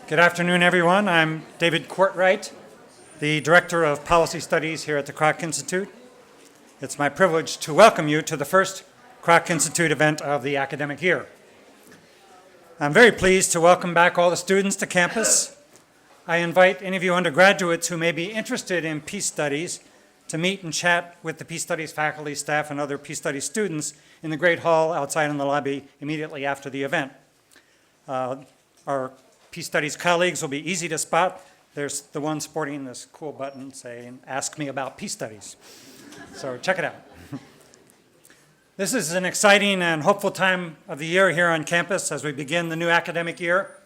Good afternoon, everyone. I'm David Courtwright, the Director of Policy Studies here at the Kroc Institute. It's my privilege to welcome you to the first Kroc Institute event of the academic year. I'm very pleased to welcome back all the students to campus. I invite any of you undergraduates who may be interested in peace studies to meet and chat with the Peace Studies faculty, staff, and other Peace Studies students in the Great Hall outside in the lobby immediately after the event. Our Peace Studies colleagues will be easy to spot. There's the one sporting this cool button saying, "Ask me about Peace Studies." So check it out. This is an exciting and hopeful time of the year here on campus as we begin the new academic year.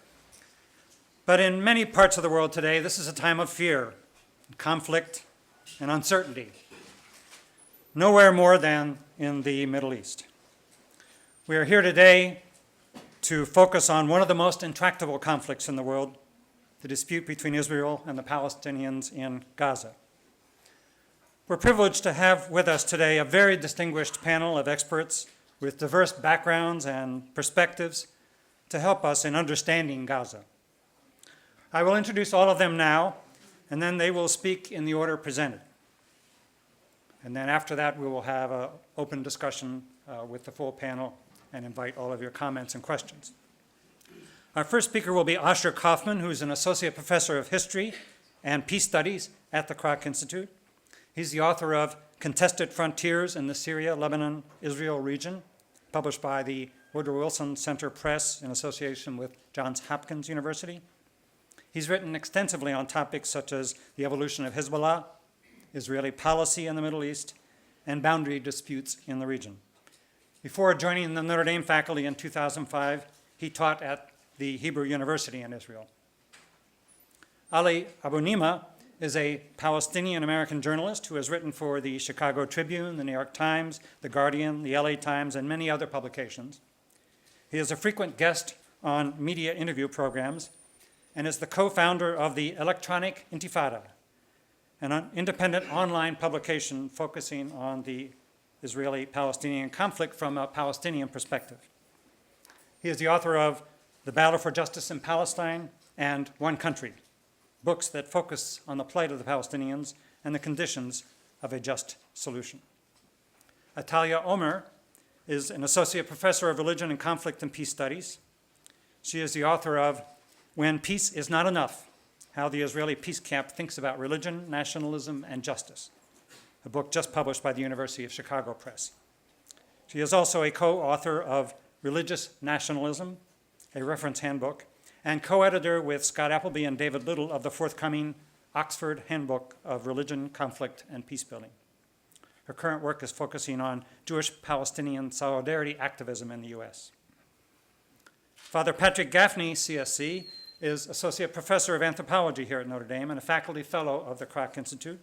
But in many parts of the world today, this is a time of fear, conflict, and uncertainty. Nowhere more than in the Middle East. We are here today to focus on one of the most intractable conflicts in the world, the dispute between Israel and the Palestinians in Gaza. We're privileged to have with us today a very distinguished panel of experts with diverse backgrounds and perspectives to help us in understanding Gaza. I will introduce all of them now, and then they will speak in the order presented. And then after that, we will have an open discussion with the full panel and invite all of your comments and questions. Our first speaker will be Asher Kaufman, who's an associate professor of history and peace studies at the Kroc Institute. He's the author of Contested Frontiers in the Syria, Lebanon, Israel region, published by the Woodrow Wilson Center Press in association with Johns Hopkins University. He's written extensively on topics such as the evolution of Hezbollah, Israeli policy in the Middle East, and boundary disputes in the region. Before joining the Notre Dame faculty in 2005, he taught at the Hebrew University in Israel. Ali Abunimah is a Palestinian-American journalist who has written for the Chicago Tribune, the New York Times, the Guardian, the LA Times, and many other publications. He is a frequent guest on media interview programs and is the co-founder of the Electronic Intifada, an independent online publication focusing on the Israeli-Palestinian conflict from a Palestinian perspective. He is the author of The Battle for Justice in Palestine and One Country, books that focus on the plight of the Palestinians and the conditions of a just solution. Atalia Omer is an associate professor of religion and conflict and peace studies. She is the author of When Peace is Not Enough, How the Israeli Peace Camp Thinks About Religion, Nationalism, and Justice, a book just published by the University of Chicago Press. She is also a co-author of Religious Nationalism, a reference handbook, and co-editor with Scott Appleby and David Little of the forthcoming Oxford Handbook of Religion, Conflict, and Peacebuilding. Her current work is focusing on Jewish-Palestinian solidarity activism in the US. Father Patrick Gaffney, CSC, is Associate Professor of Anthropology here at Notre Dame and a faculty fellow of the Kroc Institute.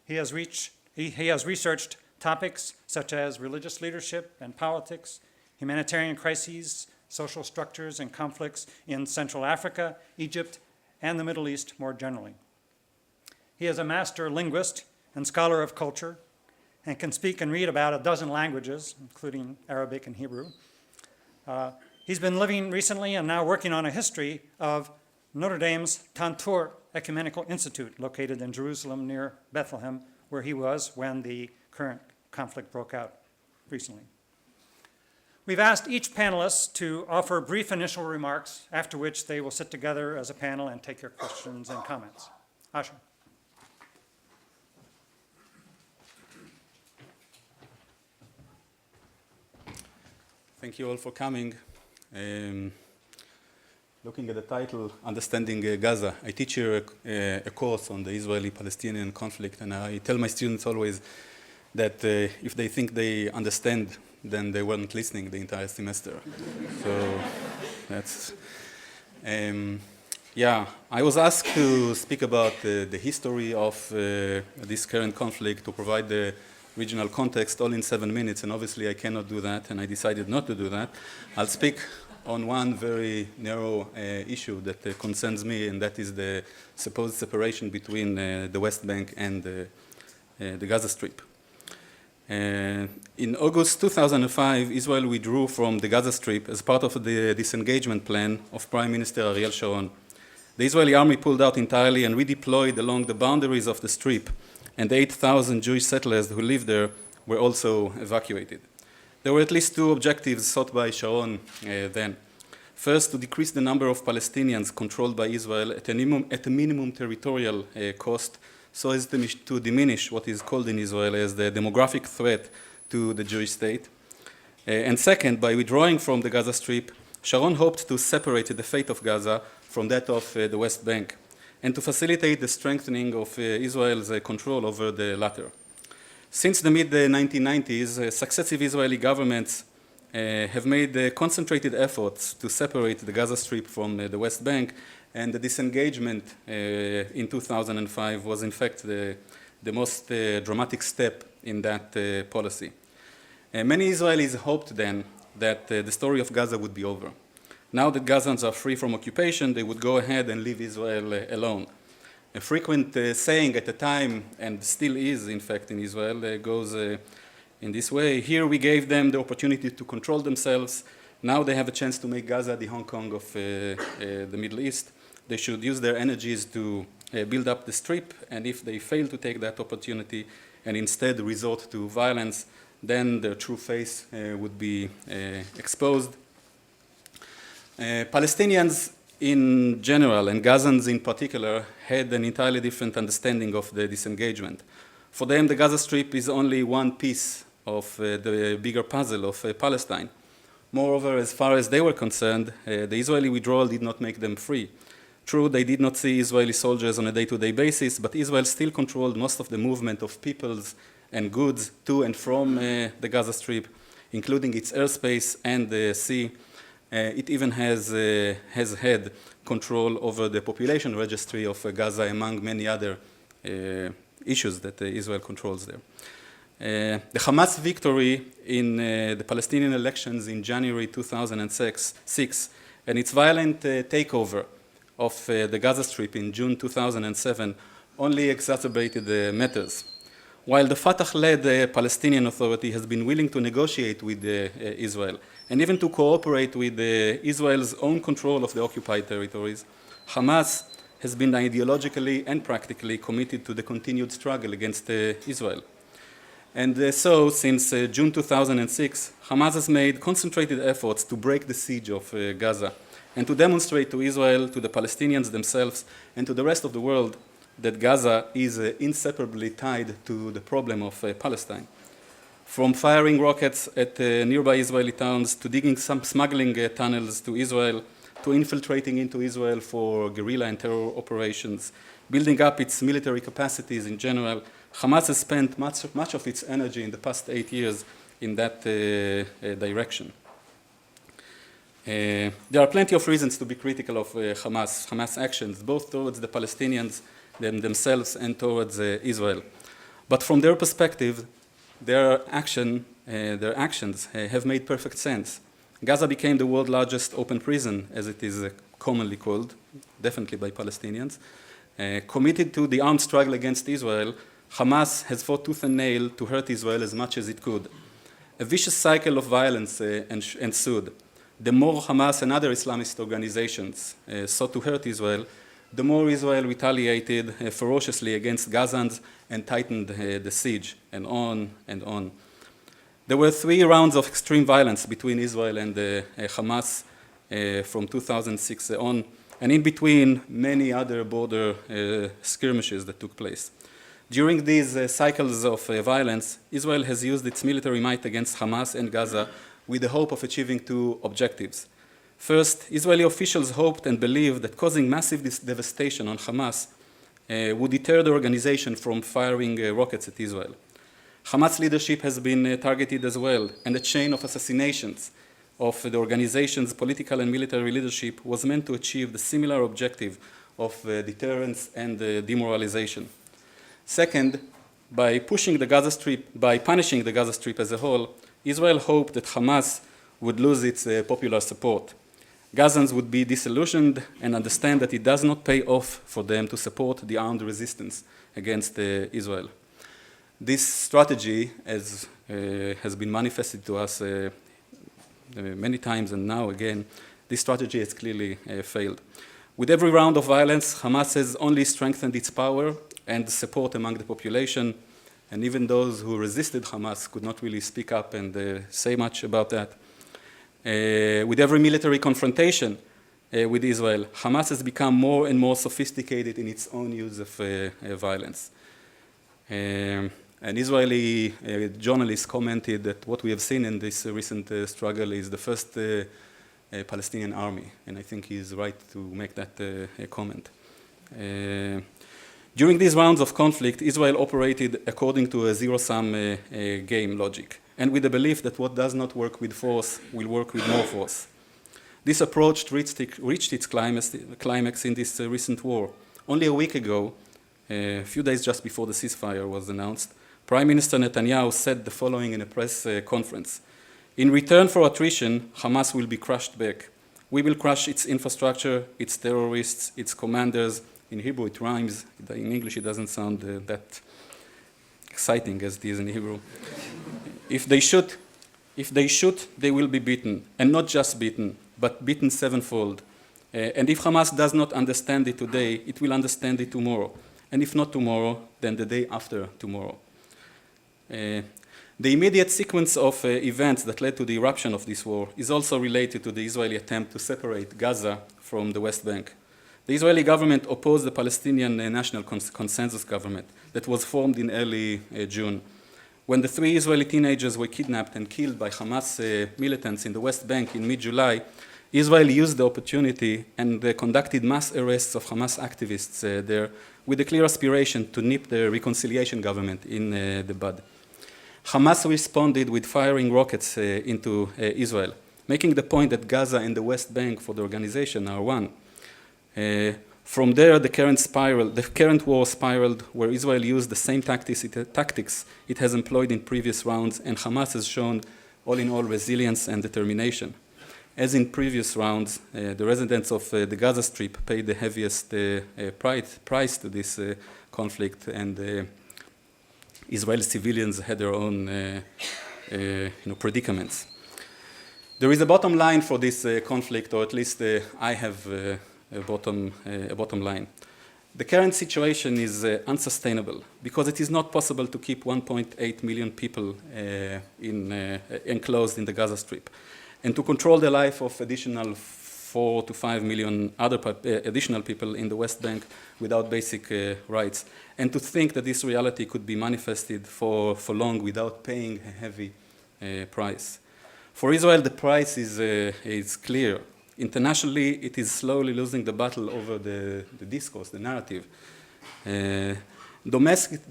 He has researched topics such as religious leadership and politics, humanitarian crises, social structures and conflicts in Central Africa, Egypt, and the Middle East more generally. He is a master linguist and scholar of culture and can speak and read about a dozen languages, including Arabic and Hebrew. He's been living recently and now working on a history of Notre Dame's Tantur Ecumenical Institute, located in Jerusalem near Bethlehem, where he was when the current conflict broke out recently. We've asked each panelist to offer brief initial remarks, after which they will sit together as a panel and take your questions and comments. Asher. Thank you all for coming. Looking at the title, Understanding Gaza, I teach here a course on the Israeli-Palestinian conflict, and I tell my students always that if they think they understand, then they weren't listening the entire semester. So that's, I was asked to speak about the history of this current conflict, to provide the regional context all in 7 minutes, and obviously I cannot do that, and I decided not to do that. I'll speak on one very narrow issue that concerns me, and that is the supposed separation between the West Bank and the Gaza Strip. In August 2005, Israel withdrew from the Gaza Strip as part of the disengagement plan of Prime Minister Ariel Sharon. the Israeli army pulled out entirely and redeployed along the boundaries of the Strip, and the 8,000 Jewish settlers who lived there were also evacuated. There were at least two objectives sought by Sharon then. First, to decrease the number of Palestinians controlled by Israel at a minimum territorial cost, so as to diminish what is called in Israel as the demographic threat to the Jewish state. And second, by withdrawing from the Gaza Strip, Sharon hoped to separate the fate of Gaza from that of the West Bank, and to facilitate the strengthening of Israel's control over the latter. Since the mid-1990s, successive Israeli governments have made concentrated efforts to separate the Gaza Strip from the West Bank, and the disengagement in 2005 was in fact the most dramatic step in that policy. Many Israelis hoped then that the story of Gaza would be over. Now that Gazans are free from occupation, they would go ahead and leave Israel alone. A frequent saying at the time, and still is in fact in Israel, goes in this way: here we gave them the opportunity to control themselves, now they have a chance to make Gaza the Hong Kong of the Middle East. They should use their energies to build up the Strip, and if they fail to take that opportunity and instead resort to violence, then their true face would be exposed. Palestinians in general, and Gazans in particular, had an entirely different understanding of the disengagement. For them, the Gaza Strip is only one piece of the bigger puzzle of Palestine. Moreover, as far as they were concerned, the Israeli withdrawal did not make them free. True, they did not see Israeli soldiers on a day-to-day basis, but Israel still controlled most of the movement of peoples and goods to and from the Gaza Strip, including its airspace and the sea. It even has had control over the population registry of Gaza, among many other issues that Israel controls there. The Hamas victory in the Palestinian elections in January 2006 and its violent takeover of the Gaza Strip in June 2007 only exacerbated the matters. While the Fatah-led Palestinian Authority has been willing to negotiate with Israel and even to cooperate with Israel's own control of the occupied territories, Hamas has been ideologically and practically committed to the continued struggle against Israel. And so, since June 2006, Hamas has made concentrated efforts to break the siege of Gaza and to demonstrate to Israel, to the Palestinians themselves, and to the rest of the world that Gaza is inseparably tied to the problem of Palestine. From firing rockets at nearby Israeli towns, to digging some smuggling tunnels to Israel, to infiltrating into Israel for guerrilla and terror operations, building up its military capacities in general, Hamas has spent much of its energy in the past 8 years in that direction. There are plenty of reasons to be critical of Hamas actions, both towards the Palestinians themselves and towards Israel. But from their perspective, their actions have made perfect sense. Gaza became the world's largest open prison, as it is commonly called, definitely by Palestinians. Committed to the armed struggle against Israel, Hamas has fought tooth and nail to hurt Israel as much as it could. A vicious cycle of violence ensued. The more Hamas and other Islamist organizations sought to hurt Israel, the more Israel retaliated ferociously against Gazans and tightened the siege, and on and on. There were 3 rounds of extreme violence between Israel and Hamas from 2006 on, and in between, many other border skirmishes that took place. During these cycles of violence, Israel has used its military might against Hamas and Gaza with the hope of achieving 2 objectives. First, Israeli officials hoped and believed that causing massive devastation on Hamas would deter the organization from firing rockets at Israel. Hamas leadership has been targeted as well, and a chain of assassinations of the organization's political and military leadership was meant to achieve the similar objective of deterrence and demoralization. Second, by punishing the Gaza Strip as a whole, Israel hoped that Hamas would lose its popular support. Gazans would be disillusioned and understand that it does not pay off for them to support the armed resistance against Israel. This strategy, as has been manifested to us many times and now again, this strategy has clearly failed. With every round of violence, Hamas has only strengthened its power and support among the population, and even those who resisted Hamas could not really speak up and say much about that. With every military confrontation with Israel, Hamas has become more and more sophisticated in its own use of violence. An Israeli journalist commented that what we have seen in this recent struggle is the first Palestinian army, and I think he's right to make that comment. During these rounds of conflict, Israel operated according to a zero-sum game logic, and with the belief that what does not work with force will work with more force. This approach reached its climax in this recent war. Only a week ago, a few days just before the ceasefire was announced, Prime Minister Netanyahu said the following in a press conference: "In return for attrition, Hamas will be crushed back. We will crush its infrastructure, its terrorists, its commanders." In Hebrew it rhymes. In English it doesn't sound that exciting as it is in Hebrew. If they shoot, they will be beaten, and not just beaten, but beaten sevenfold. And if Hamas does not understand it today, it will understand it tomorrow. And if not tomorrow, then the day after tomorrow. The immediate sequence of events that led to the eruption of this war is also related to the Israeli attempt to separate Gaza from the West Bank. The Israeli government opposed the Palestinian National Consensus government that was formed in early June. When the 3 Israeli teenagers were kidnapped and killed by Hamas militants in the West Bank in mid-July, Israel used the opportunity and conducted mass arrests of Hamas activists there with a clear aspiration to nip the reconciliation government in the bud. Hamas responded with firing rockets into Israel, making the point that Gaza and the West Bank for the organization are one. From there, the current war spiraled, where Israel used the same tactics it has employed in previous rounds, and Hamas has shown, all in all, resilience and determination. As in previous rounds, the residents of the Gaza Strip paid the heaviest price to this conflict, and Israeli civilians had their own predicaments. There is a bottom line for this conflict, or at least I have a bottom line. The current situation is unsustainable because it is not possible to keep 1.8 million people enclosed in the Gaza Strip, and to control the life of additional 4 to 5 million other additional people in the West Bank without basic rights, and to think that this reality could be manifested for long without paying a heavy price. For Israel, the price is clear. Internationally, it is slowly losing the battle over the discourse, the narrative.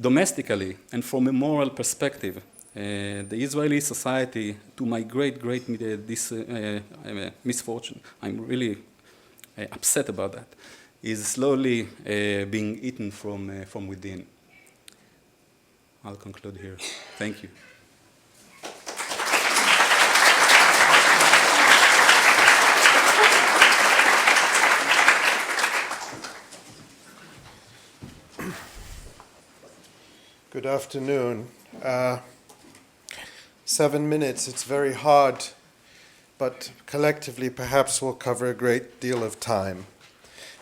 Domestically, and from a moral perspective, the Israeli society, to my great misfortune, I'm really upset about that, is slowly being eaten from within. I'll conclude here. Thank you. Good afternoon. 7 minutes, it's very hard, but collectively perhaps we'll cover a great deal of time.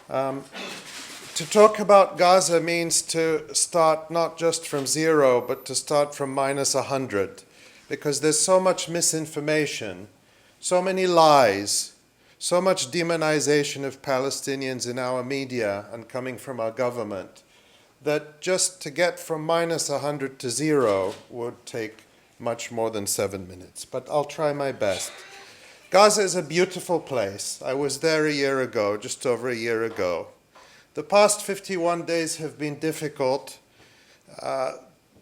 To talk about Gaza means to start not just from 0, but to start from minus 100, because there's so much misinformation, so many lies, so much demonization of Palestinians in our media and coming from our government, that just to get from minus 100 to 0 would take much more than 7 minutes, but I'll try my best. Gaza is a beautiful place. I was there a year ago, just over a year ago. The past 51 days have been difficult,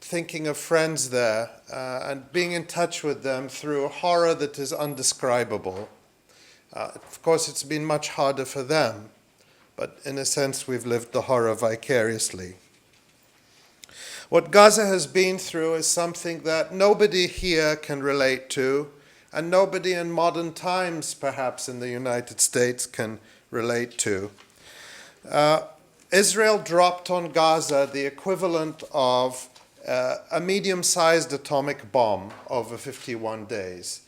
thinking of friends there and being in touch with them through horror that is undescribable. Of course, it's been much harder for them, but in a sense, we've lived the horror vicariously. What Gaza has been through is something that nobody here can relate to, and nobody in modern times, perhaps in the United States, can relate to. Israel dropped on Gaza the equivalent of a medium-sized atomic bomb over 51 days.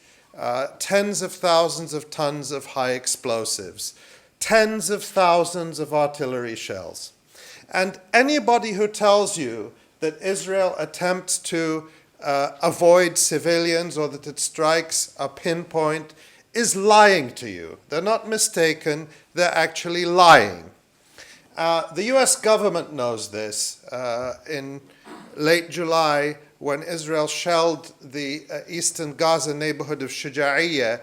Tens of thousands of tons of high explosives, tens of thousands of artillery shells. And anybody who tells you that Israel attempts to avoid civilians or that it strikes a pinpoint is lying to you. They're not mistaken, they're actually lying. The US government knows this. In late July, when Israel shelled the eastern Gaza neighborhood of Shuja'iyya,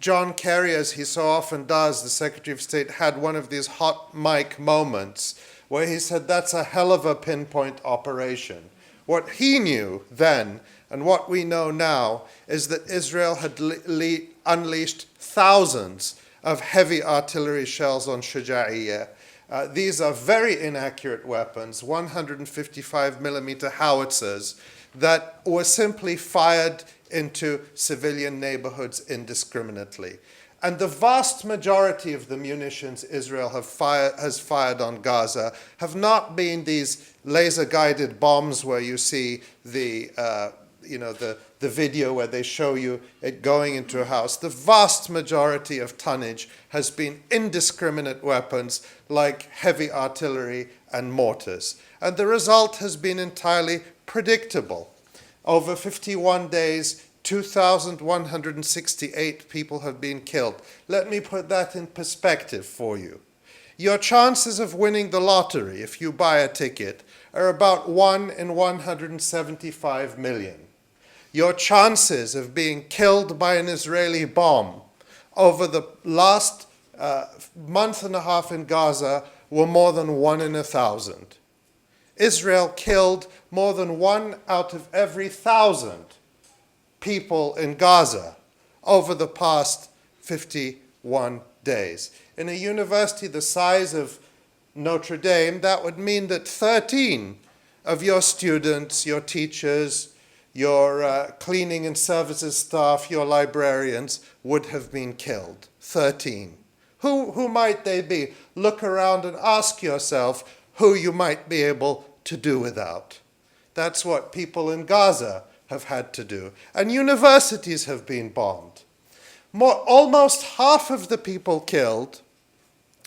John Kerry, as he so often does, the Secretary of State, had one of these hot mic moments where he said, that's a hell of a pinpoint operation. What he knew then, and what we know now, is that Israel had unleashed thousands of heavy artillery shells on Shuja'iyya. These are very inaccurate weapons, 155 millimeter howitzers, that were simply fired into civilian neighborhoods indiscriminately. And the vast majority of the munitions Israel has fired on Gaza have not been these laser-guided bombs where you see the video where they show you it going into a house. The vast majority of tonnage has been indiscriminate weapons like heavy artillery and mortars. And the result has been entirely predictable. Over 51 days, 2,168 people have been killed. Let me put that in perspective for you. Your chances of winning the lottery, if you buy a ticket, are about 1 in 175 million. Your chances of being killed by an Israeli bomb over the last month and a half in Gaza were more than 1 in 1,000. Israel killed more than 1 out of every 1,000 people in Gaza over the past 51 days. In a university the size of Notre Dame, that would mean that 13 of your students, your teachers, your cleaning and services staff, your librarians would have been killed. 13. Who might they be? Look around and ask yourself who you might be able to do without. That's what people in Gaza have had to do. And universities have been bombed. Almost half of the people killed,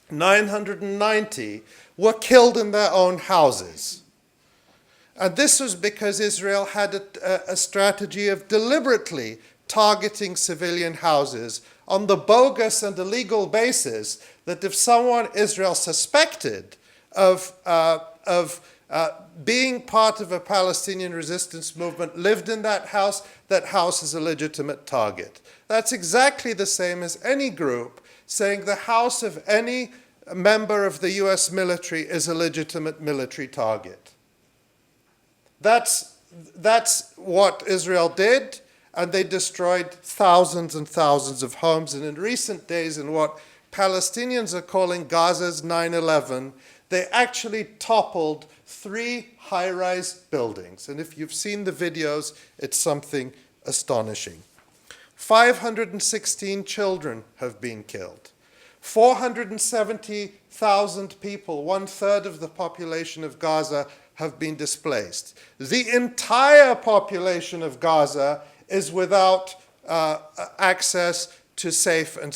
990, were killed in their own houses. And this was because Israel had a strategy of deliberately targeting civilian houses on the bogus and illegal basis that if someone Israel suspected of being part of a Palestinian resistance movement lived in that house is a legitimate target. That's exactly the same as any group saying the house of any member of the US military is a legitimate military target. That's what Israel did, and they destroyed thousands and thousands of homes. And in recent days, in what Palestinians are calling Gaza's 9/11, they actually toppled 3 high-rise buildings. And if you've seen the videos, it's something astonishing. 516 children have been killed. 470,000 people, 1/3 of the population of Gaza, have been displaced. The entire population of Gaza is without access to safe and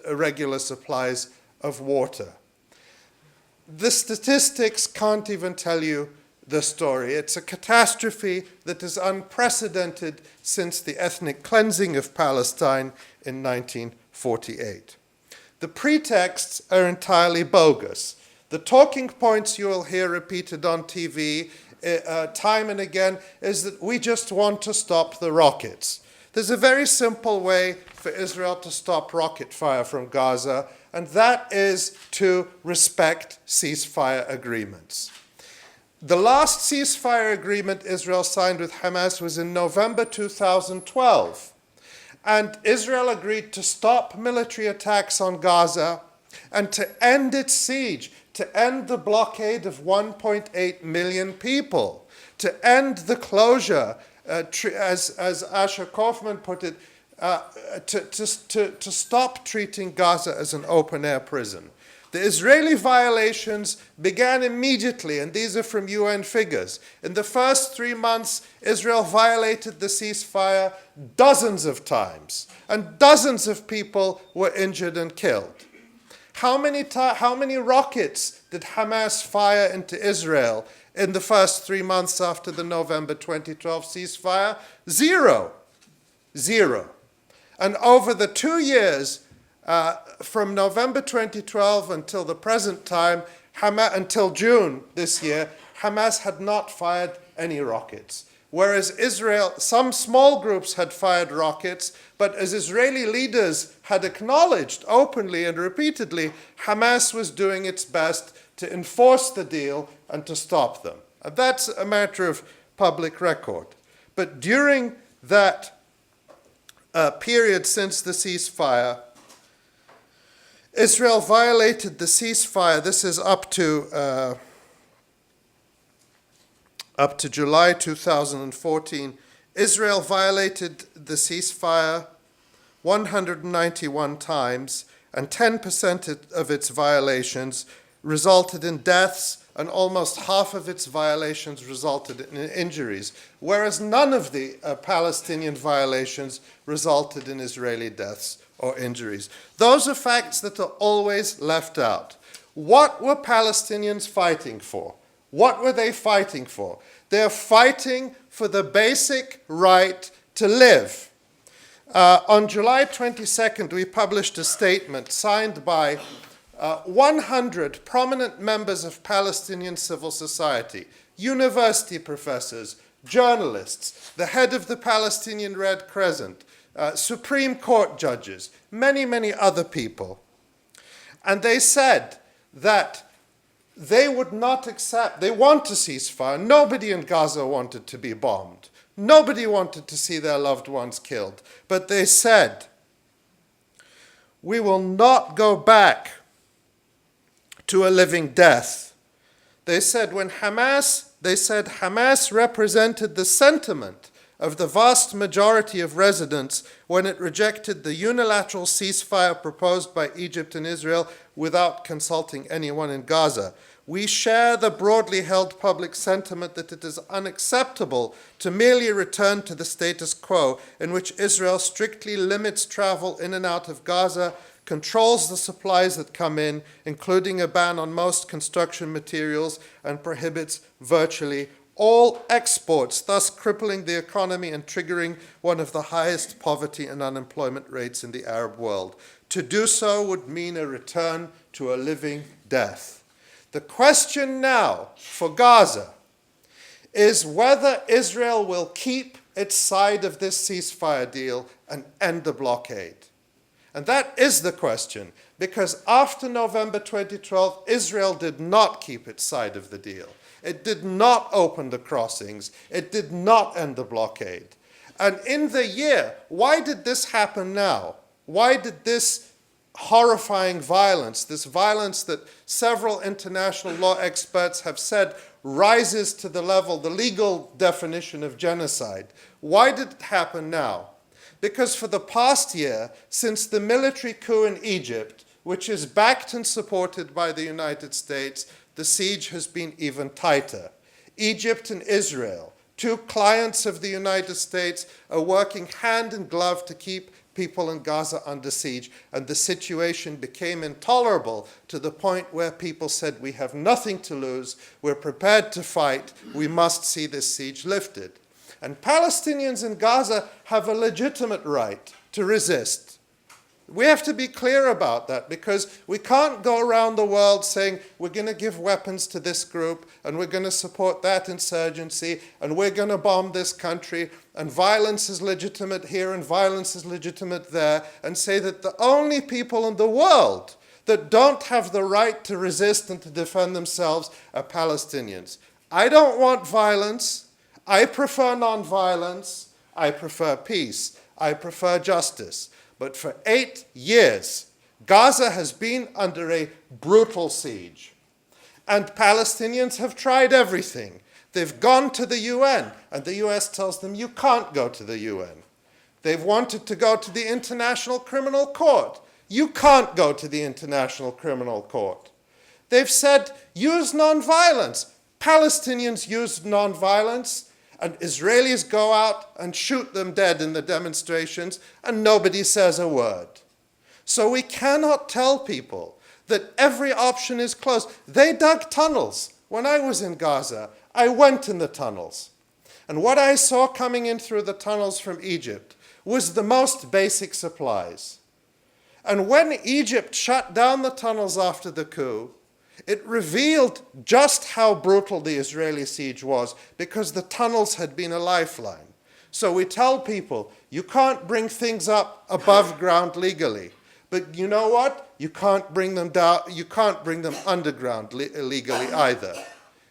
regular supplies of water. The statistics can't even tell you the story. It's a catastrophe that is unprecedented since the ethnic cleansing of Palestine in 1948. The pretexts are entirely bogus. The talking points you will hear repeated on TV time and again is that we just want to stop the rockets. There's a very simple way for Israel to stop rocket fire from Gaza, and that is to respect ceasefire agreements. The last ceasefire agreement Israel signed with Hamas was in November 2012. And Israel agreed to stop military attacks on Gaza and to end its siege, to end the blockade of 1.8 million people, to end the closure, as Asher Kaufman put it, to stop treating Gaza as an open-air prison. The Israeli violations began immediately, and these are from UN figures. In the first 3 months, Israel violated the ceasefire dozens of times, and dozens of people were injured and killed. How many rockets did Hamas fire into Israel in the first 3 months after the November 2012 ceasefire? Zero. Zero. And over the 2 years, from November 2012 until the present time, until June this year, Hamas had not fired any rockets. Whereas Israel, some small groups had fired rockets, but as Israeli leaders had acknowledged openly and repeatedly, Hamas was doing its best to enforce the deal and to stop them. And that's a matter of public record. But during that period since the ceasefire, Israel violated the ceasefire. This is up to July 2014. Israel violated the ceasefire 191 times, and 10% of its violations resulted in deaths, and almost half of its violations resulted in injuries, whereas none of the Palestinian violations resulted in Israeli deaths or injuries. Those are facts that are always left out. What were Palestinians fighting for? What were they fighting for? They're fighting for the basic right to live. On July 22nd, we published a statement signed by 100 prominent members of Palestinian civil society, university professors, journalists, the head of the Palestinian Red Crescent, Supreme Court judges, many, many other people. And they said that they would not accept, they want a ceasefire. Nobody in Gaza wanted to be bombed. Nobody wanted to see their loved ones killed. But they said, we will not go back to a living death. They said Hamas represented the sentiment of the vast majority of residents when it rejected the unilateral ceasefire proposed by Egypt and Israel without consulting anyone in Gaza. We share the broadly held public sentiment that it is unacceptable to merely return to the status quo in which Israel strictly limits travel in and out of Gaza, controls the supplies that come in, including a ban on most construction materials, and prohibits virtually all exports, thus crippling the economy and triggering one of the highest poverty and unemployment rates in the Arab world. To do so would mean a return to a living death. The question now for Gaza is whether Israel will keep its side of this ceasefire deal and end the blockade. And that is the question, because after November 2012, Israel did not keep its side of the deal. It did not open the crossings. It did not end the blockade. And in the year, why did this happen now? Why did this horrifying violence, this violence that several international law experts have said rises to the level, the legal definition of genocide, why did it happen now? Because for the past year, since the military coup in Egypt, which is backed and supported by the United States, the siege has been even tighter. Egypt and Israel, two clients of the United States, are working hand in glove to keep people in Gaza under siege, and the situation became intolerable to the point where people said, we have nothing to lose, we're prepared to fight, we must see this siege lifted. And Palestinians in Gaza have a legitimate right to resist. We have to be clear about that, because we can't go around the world saying we're going to give weapons to this group and we're going to support that insurgency and we're going to bomb this country and violence is legitimate here and violence is legitimate there, and say that the only people in the world that don't have the right to resist and to defend themselves are Palestinians. I don't want violence. I prefer nonviolence. I prefer peace. I prefer justice. But for 8 years, Gaza has been under a brutal siege. And Palestinians have tried everything. They've gone to the UN, and the US tells them you can't go to the UN. They've wanted to go to the International Criminal Court. You can't go to the International Criminal Court. They've said, use nonviolence. Palestinians use nonviolence, and Israelis go out and shoot them dead in the demonstrations, and nobody says a word. So we cannot tell people that every option is closed. They dug tunnels. When I was in Gaza, I went in the tunnels. And what I saw coming in through the tunnels from Egypt was the most basic supplies. And when Egypt shut down the tunnels after the coup, it revealed just how brutal the Israeli siege was, because the tunnels had been a lifeline. So we tell people, you can't bring things up above ground legally. But you know what? You can't bring them down, you can't bring them underground illegally either.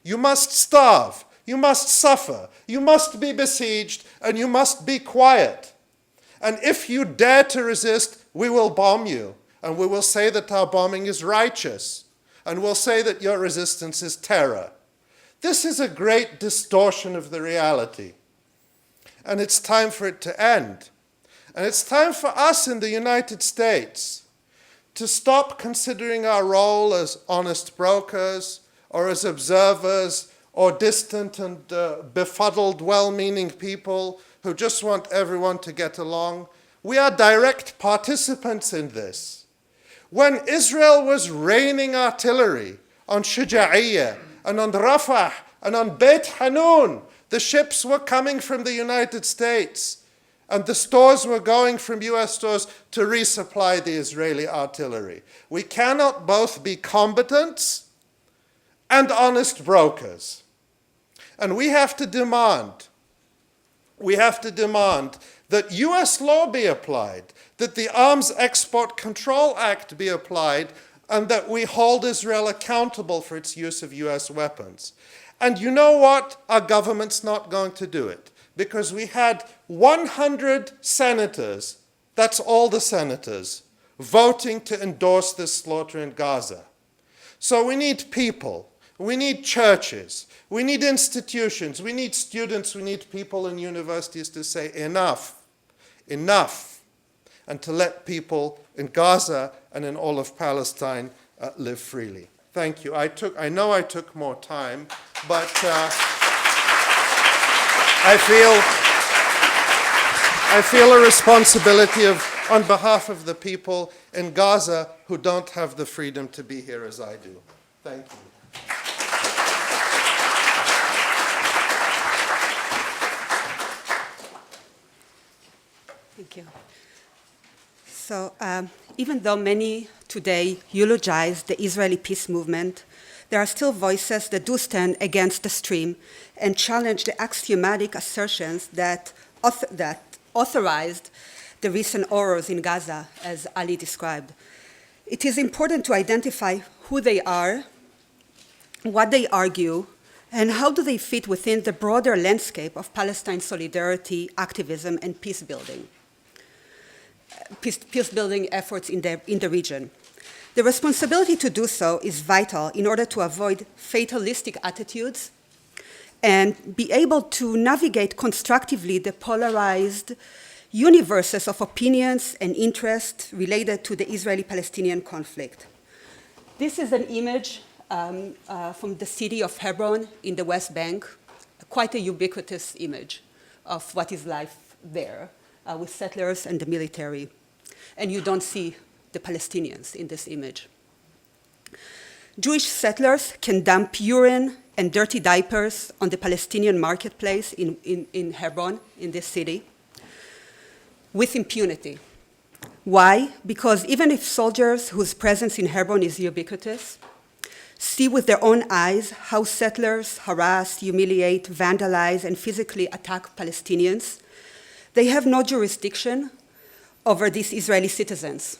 You must starve, you must suffer, you must be besieged, and you must be quiet. And if you dare to resist, we will bomb you, and we will say that our bombing is righteous, and we'll say that your resistance is terror. This is a great distortion of the reality, and it's time for it to end. And it's time for us in the United States to stop considering our role as honest brokers or as observers or distant and befuddled, well-meaning people who just want everyone to get along. We are direct participants in this. When Israel was raining artillery on Shuja'iyya and on Rafah and on Beit Hanun, the ships were coming from the United States, and the stores were going from US stores to resupply the Israeli artillery. We cannot both be combatants and honest brokers. And we have to demand that US law be applied, that the Arms Export Control Act be applied, and that we hold Israel accountable for its use of US weapons. And you know what? Our government's not going to do it, because we had 100 senators, that's all the senators, voting to endorse this slaughter in Gaza. So we need people, we need churches, we need institutions, we need students, we need people in universities to say enough, enough, and to let people in Gaza and in all of Palestine live freely. Thank you. I know I took more time, but I feel a responsibility on behalf of the people in Gaza who don't have the freedom to be here as I do. Thank you. Thank you. So even though many today eulogize the Israeli peace movement, there are still voices that do stand against the stream and challenge the axiomatic assertions that authorized the recent horrors in Gaza, as Ali described. It is important to identify who they are, what they argue, and how do they fit within the broader landscape of Palestine solidarity, activism, and peace-building efforts in the region. The responsibility to do so is vital in order to avoid fatalistic attitudes and be able to navigate constructively the polarized universes of opinions and interests related to the Israeli-Palestinian conflict. This is an image from the city of Hebron in the West Bank, quite a ubiquitous image of what is life there, with settlers and the military. And you don't see the Palestinians in this image. Jewish settlers can dump urine and dirty diapers on the Palestinian marketplace in Hebron, in this city, with impunity. Why? Because even if soldiers whose presence in Hebron is ubiquitous see with their own eyes how settlers harass, humiliate, vandalize, and physically attack Palestinians, they have no jurisdiction over these Israeli citizens.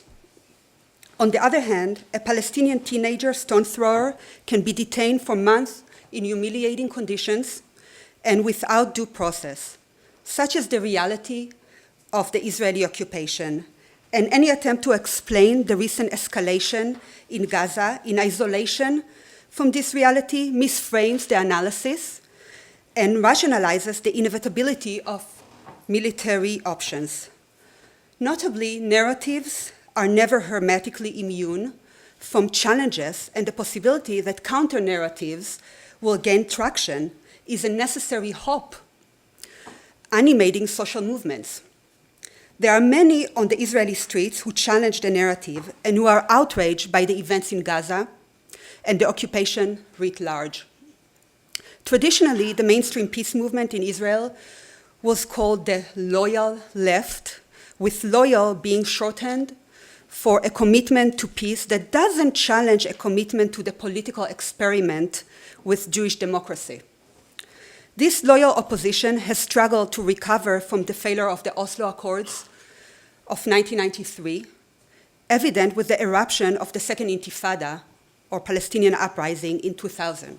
On the other hand, a Palestinian teenager stone thrower can be detained for months in humiliating conditions and without due process. Such is the reality of the Israeli occupation, and any attempt to explain the recent escalation in Gaza in isolation from this reality misframes the analysis and rationalizes the inevitability of military options. Notably, narratives are never hermetically immune from challenges, and the possibility that counter-narratives will gain traction is a necessary hope animating social movements. There are many on the Israeli streets who challenge the narrative and who are outraged by the events in Gaza and the occupation writ large. Traditionally, the mainstream peace movement in Israel was called the loyal left, with loyal being shorthand for a commitment to peace that doesn't challenge a commitment to the political experiment with Jewish democracy. This loyal opposition has struggled to recover from the failure of the Oslo Accords of 1993, evident with the eruption of the Second Intifada, or Palestinian uprising, in 2000.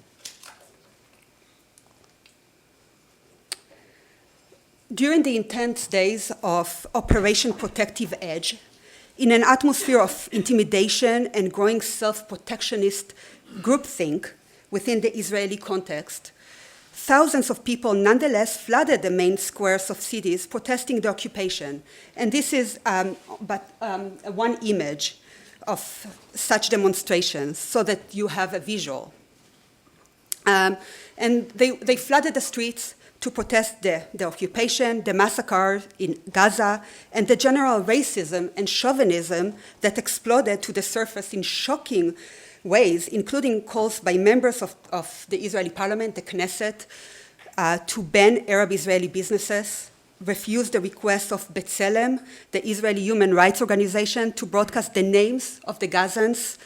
During the intense days of Operation Protective Edge, in an atmosphere of intimidation and growing self-protectionist groupthink within the Israeli context, thousands of people nonetheless flooded the main squares of cities protesting the occupation. And this is one image of such demonstrations so that you have a visual. And they flooded the streets to protest the occupation, the massacre in Gaza, and the general racism and chauvinism that exploded to the surface in shocking ways, including calls by members of the Israeli parliament, the Knesset, to ban Arab Israeli businesses, refuse the request of B'Tselem, the Israeli human rights organization, to broadcast the names of the Gazans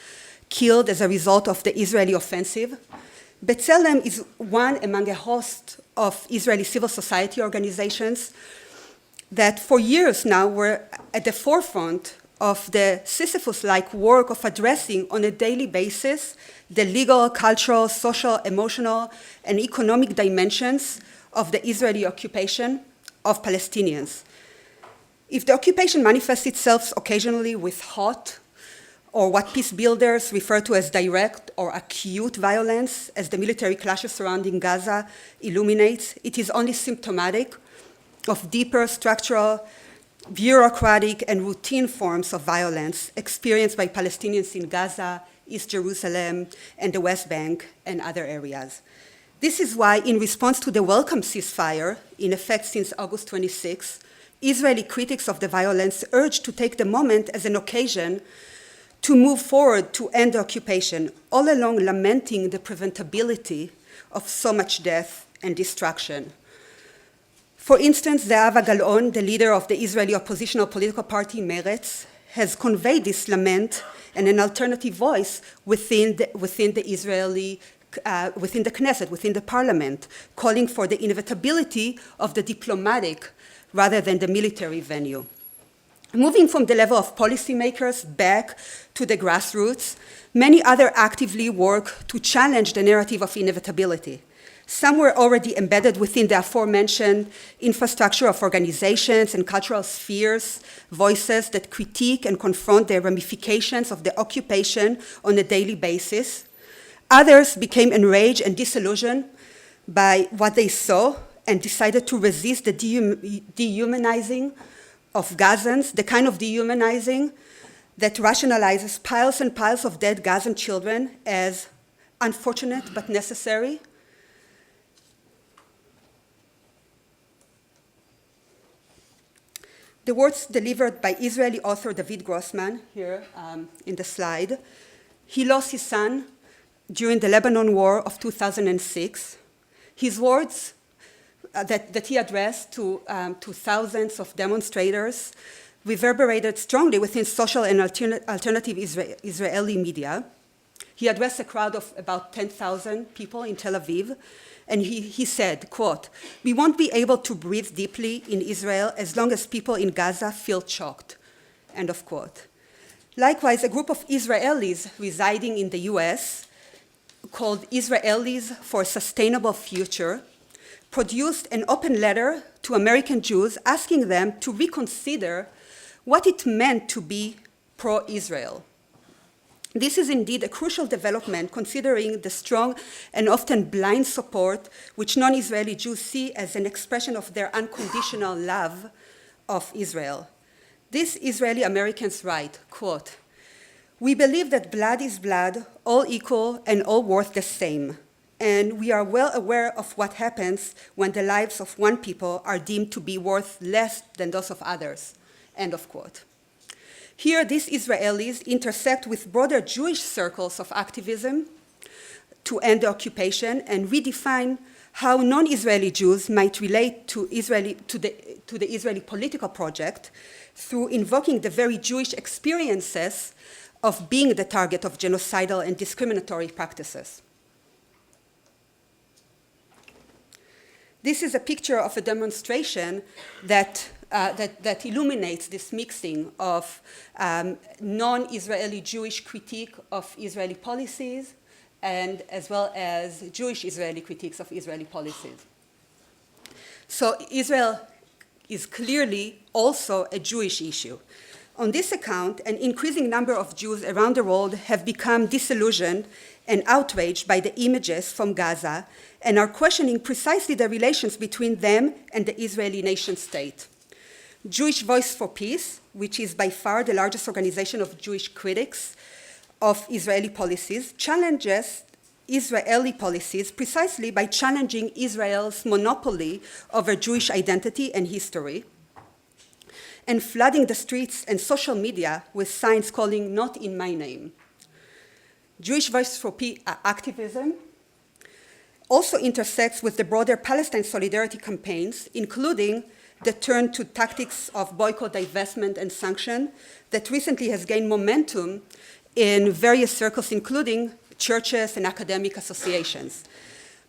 killed as a result of the Israeli offensive. B'Tselem is one among a host of Israeli civil society organizations that for years now were at the forefront of the Sisyphus-like work of addressing on a daily basis the legal, cultural, social, emotional, and economic dimensions of the Israeli occupation of Palestinians. If the occupation manifests itself occasionally with hot, or what peace builders refer to as direct or acute violence, as the military clashes surrounding Gaza illuminates, it is only symptomatic of deeper structural, bureaucratic, and routine forms of violence experienced by Palestinians in Gaza, East Jerusalem, and the West Bank, and other areas. This is why, in response to the welcome ceasefire, in effect since August 26, Israeli critics of the violence urge to take the moment as an occasion to move forward to end the occupation, all along lamenting the preventability of so much death and destruction. For instance, Zehava Gal'on, the leader of the Israeli oppositional political party Meretz, has conveyed this lament and an alternative voice within the Knesset, within the parliament, calling for the inevitability of the diplomatic rather than the military venue. Moving from the level of policymakers back to the grassroots, many others actively work to challenge the narrative of inevitability. Some were already embedded within the aforementioned infrastructure of organizations and cultural spheres, voices that critique and confront the ramifications of the occupation on a daily basis. Others became enraged and disillusioned by what they saw and decided to resist the dehumanizing of Gazans, the kind of dehumanizing that rationalizes piles and piles of dead Gazan children as unfortunate but necessary. The words delivered by Israeli author David Grossman, here in the slide. He lost his son during the Lebanon War of 2006. His words that he addressed to thousands of demonstrators reverberated strongly within social and alternative Israeli media. He addressed a crowd of about 10,000 people in Tel Aviv, and he said, quote, "We won't be able to breathe deeply in Israel as long as people in Gaza feel choked," end of quote. Likewise, a group of Israelis residing in the US called Israelis for a Sustainable Future produced an open letter to American Jews asking them to reconsider what it meant to be pro-Israel. This is indeed a crucial development considering the strong and often blind support which non-Israeli Jews see as an expression of their unconditional love of Israel. These Israeli Americans write, quote, "We believe that blood is blood, all equal and all worth the same. And we are well aware of what happens when the lives of one people are deemed to be worth less than those of others." End of quote. Here, these Israelis intersect with broader Jewish circles of activism to end the occupation and redefine how non-Israeli Jews might relate to the Israeli political project through invoking the very Jewish experiences of being the target of genocidal and discriminatory practices. This is a picture of a demonstration that illuminates this mixing of non-Israeli Jewish critique of Israeli policies and as well as Jewish Israeli critiques of Israeli policies. So Israel is clearly also a Jewish issue. On this account, an increasing number of Jews around the world have become disillusioned and outraged by the images from Gaza and are questioning precisely the relations between them and the Israeli nation state. Jewish Voice for Peace, which is by far the largest organization of Jewish critics of Israeli policies, challenges Israeli policies precisely by challenging Israel's monopoly over Jewish identity and history, and flooding the streets and social media with signs calling "not in my name." Jewish Voice for Peace activism also intersects with the broader Palestine solidarity campaigns, including the turn to tactics of boycott, divestment, and sanction that recently has gained momentum in various circles, including churches and academic associations.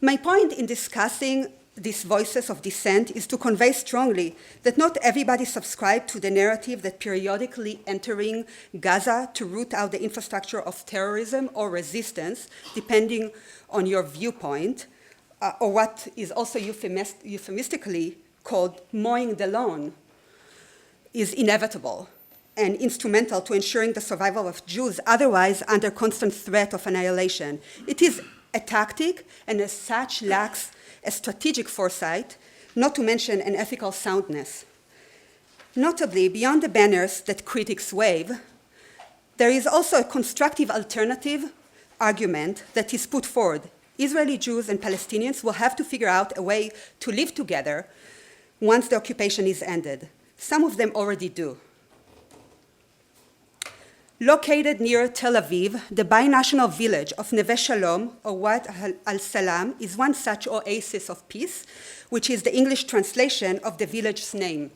My point in discussing these voices of dissent is to convey strongly that not everybody subscribes to the narrative that periodically entering Gaza to root out the infrastructure of terrorism or resistance, depending on your viewpoint, or what is also euphemistically called mowing the lawn, is inevitable and instrumental to ensuring the survival of Jews otherwise under constant threat of annihilation. It is a tactic and as such lacks a strategic foresight, not to mention an ethical soundness. Notably, beyond the banners that critics wave, there is also a constructive alternative argument that is put forward. Israeli Jews and Palestinians will have to figure out a way to live together once the occupation is ended. Some of them already do. Located near Tel Aviv, the binational village of Neve Shalom, or Wat al-Salam, is one such oasis of peace, which is the English translation of the village's name,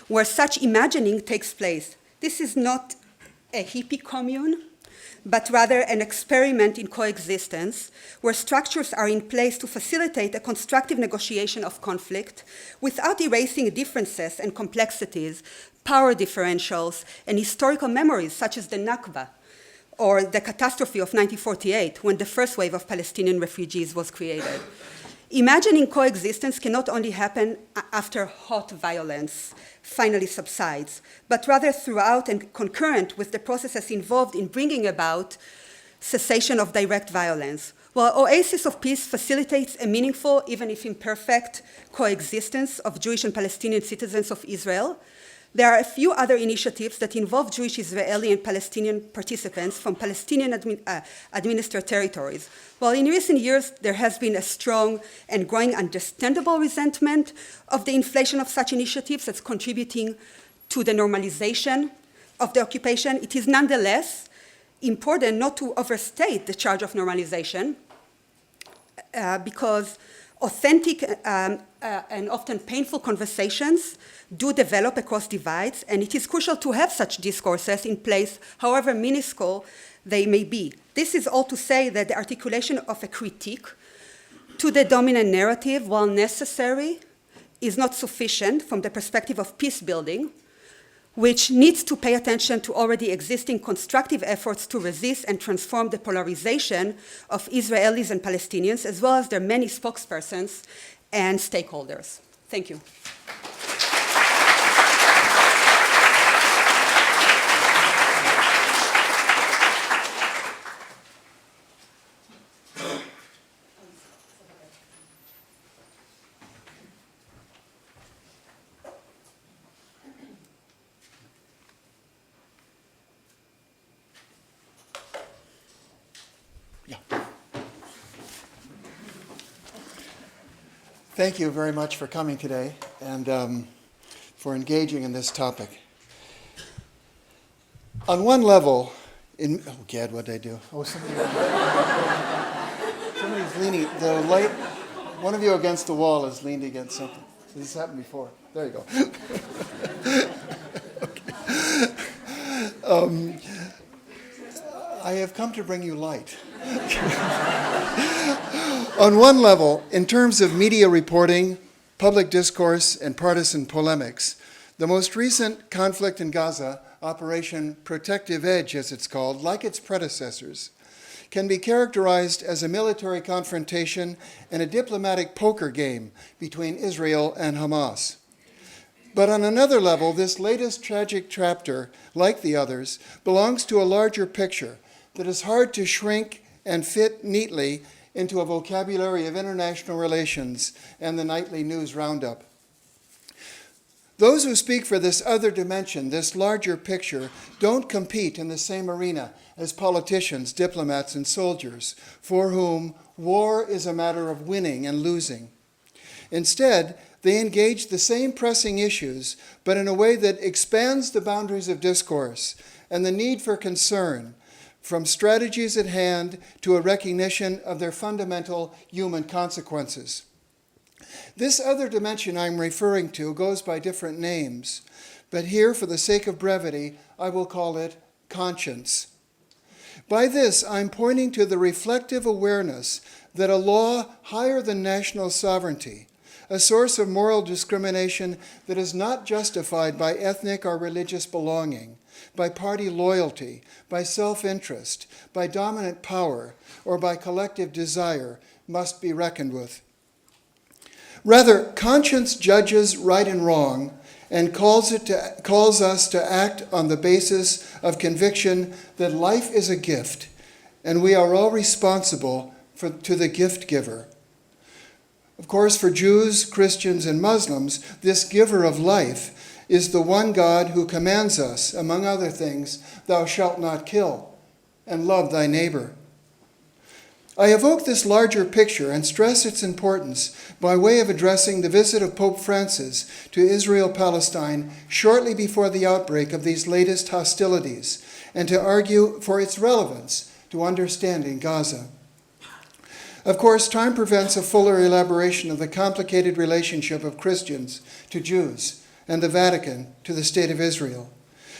where such imagining takes place. This is not a hippie commune, but rather an experiment in coexistence, where structures are in place to facilitate a constructive negotiation of conflict without erasing differences and complexities, power differentials, and historical memories such as the Nakba, or the catastrophe of 1948, when the first wave of Palestinian refugees was created. Imagining coexistence cannot only happen after hot violence finally subsides, but rather throughout and concurrent with the processes involved in bringing about cessation of direct violence. While Oasis of Peace facilitates a meaningful, even if imperfect, coexistence of Jewish and Palestinian citizens of Israel, there are a few other initiatives that involve Jewish, Israeli, and Palestinian participants from Palestinian administered territories. While in recent years there has been a strong and growing understandable resentment of the inflation of such initiatives that's contributing to the normalization of the occupation, it is nonetheless important not to overstate the charge of normalization because authentic and often painful conversations do develop across divides, and it is crucial to have such discourses in place, however minuscule they may be. This is all to say that the articulation of a critique to the dominant narrative, while necessary, is not sufficient from the perspective of peace building, which needs to pay attention to already existing constructive efforts to resist and transform the polarization of Israelis and Palestinians, as well as their many spokespersons and stakeholders. Thank you. Thank you very much for coming today and for engaging in this topic. On one level, oh Gad, what did I do? Oh, somebody's leaning. The light. One of you against the wall has leaned against something. This has happened before. There you go. I have come to bring you light. On one level, in terms of media reporting, public discourse, and partisan polemics, the most recent conflict in Gaza, Operation Protective Edge as it's called, like its predecessors, can be characterized as a military confrontation and a diplomatic poker game between Israel and Hamas. But on another level, this latest tragic chapter, like the others, belongs to a larger picture that is hard to shrink and fit neatly into a vocabulary of international relations and the nightly news roundup. Those who speak for this other dimension, this larger picture, don't compete in the same arena as politicians, diplomats, and soldiers, for whom war is a matter of winning and losing. Instead, they engage the same pressing issues, but in a way that expands the boundaries of discourse and the need for concern, from strategies at hand to a recognition of their fundamental human consequences. This other dimension I'm referring to goes by different names, but here, for the sake of brevity, I will call it conscience. By this, I'm pointing to the reflective awareness that a law higher than national sovereignty, a source of moral discrimination that is not justified by ethnic or religious belonging, by party loyalty, by self-interest, by dominant power, or by collective desire, must be reckoned with. Rather, conscience judges right and wrong and calls us to act on the basis of conviction that life is a gift, and we are all responsible to the gift giver. Of course, for Jews, Christians, and Muslims, this giver of life is the one God who commands us, among other things, "Thou shalt not kill," and "love thy neighbor." I evoke this larger picture and stress its importance by way of addressing the visit of Pope Francis to Israel-Palestine shortly before the outbreak of these latest hostilities, and to argue for its relevance to understanding Gaza. Of course, time prevents a fuller elaboration of the complicated relationship of Christians to Jews and the Vatican to the State of Israel.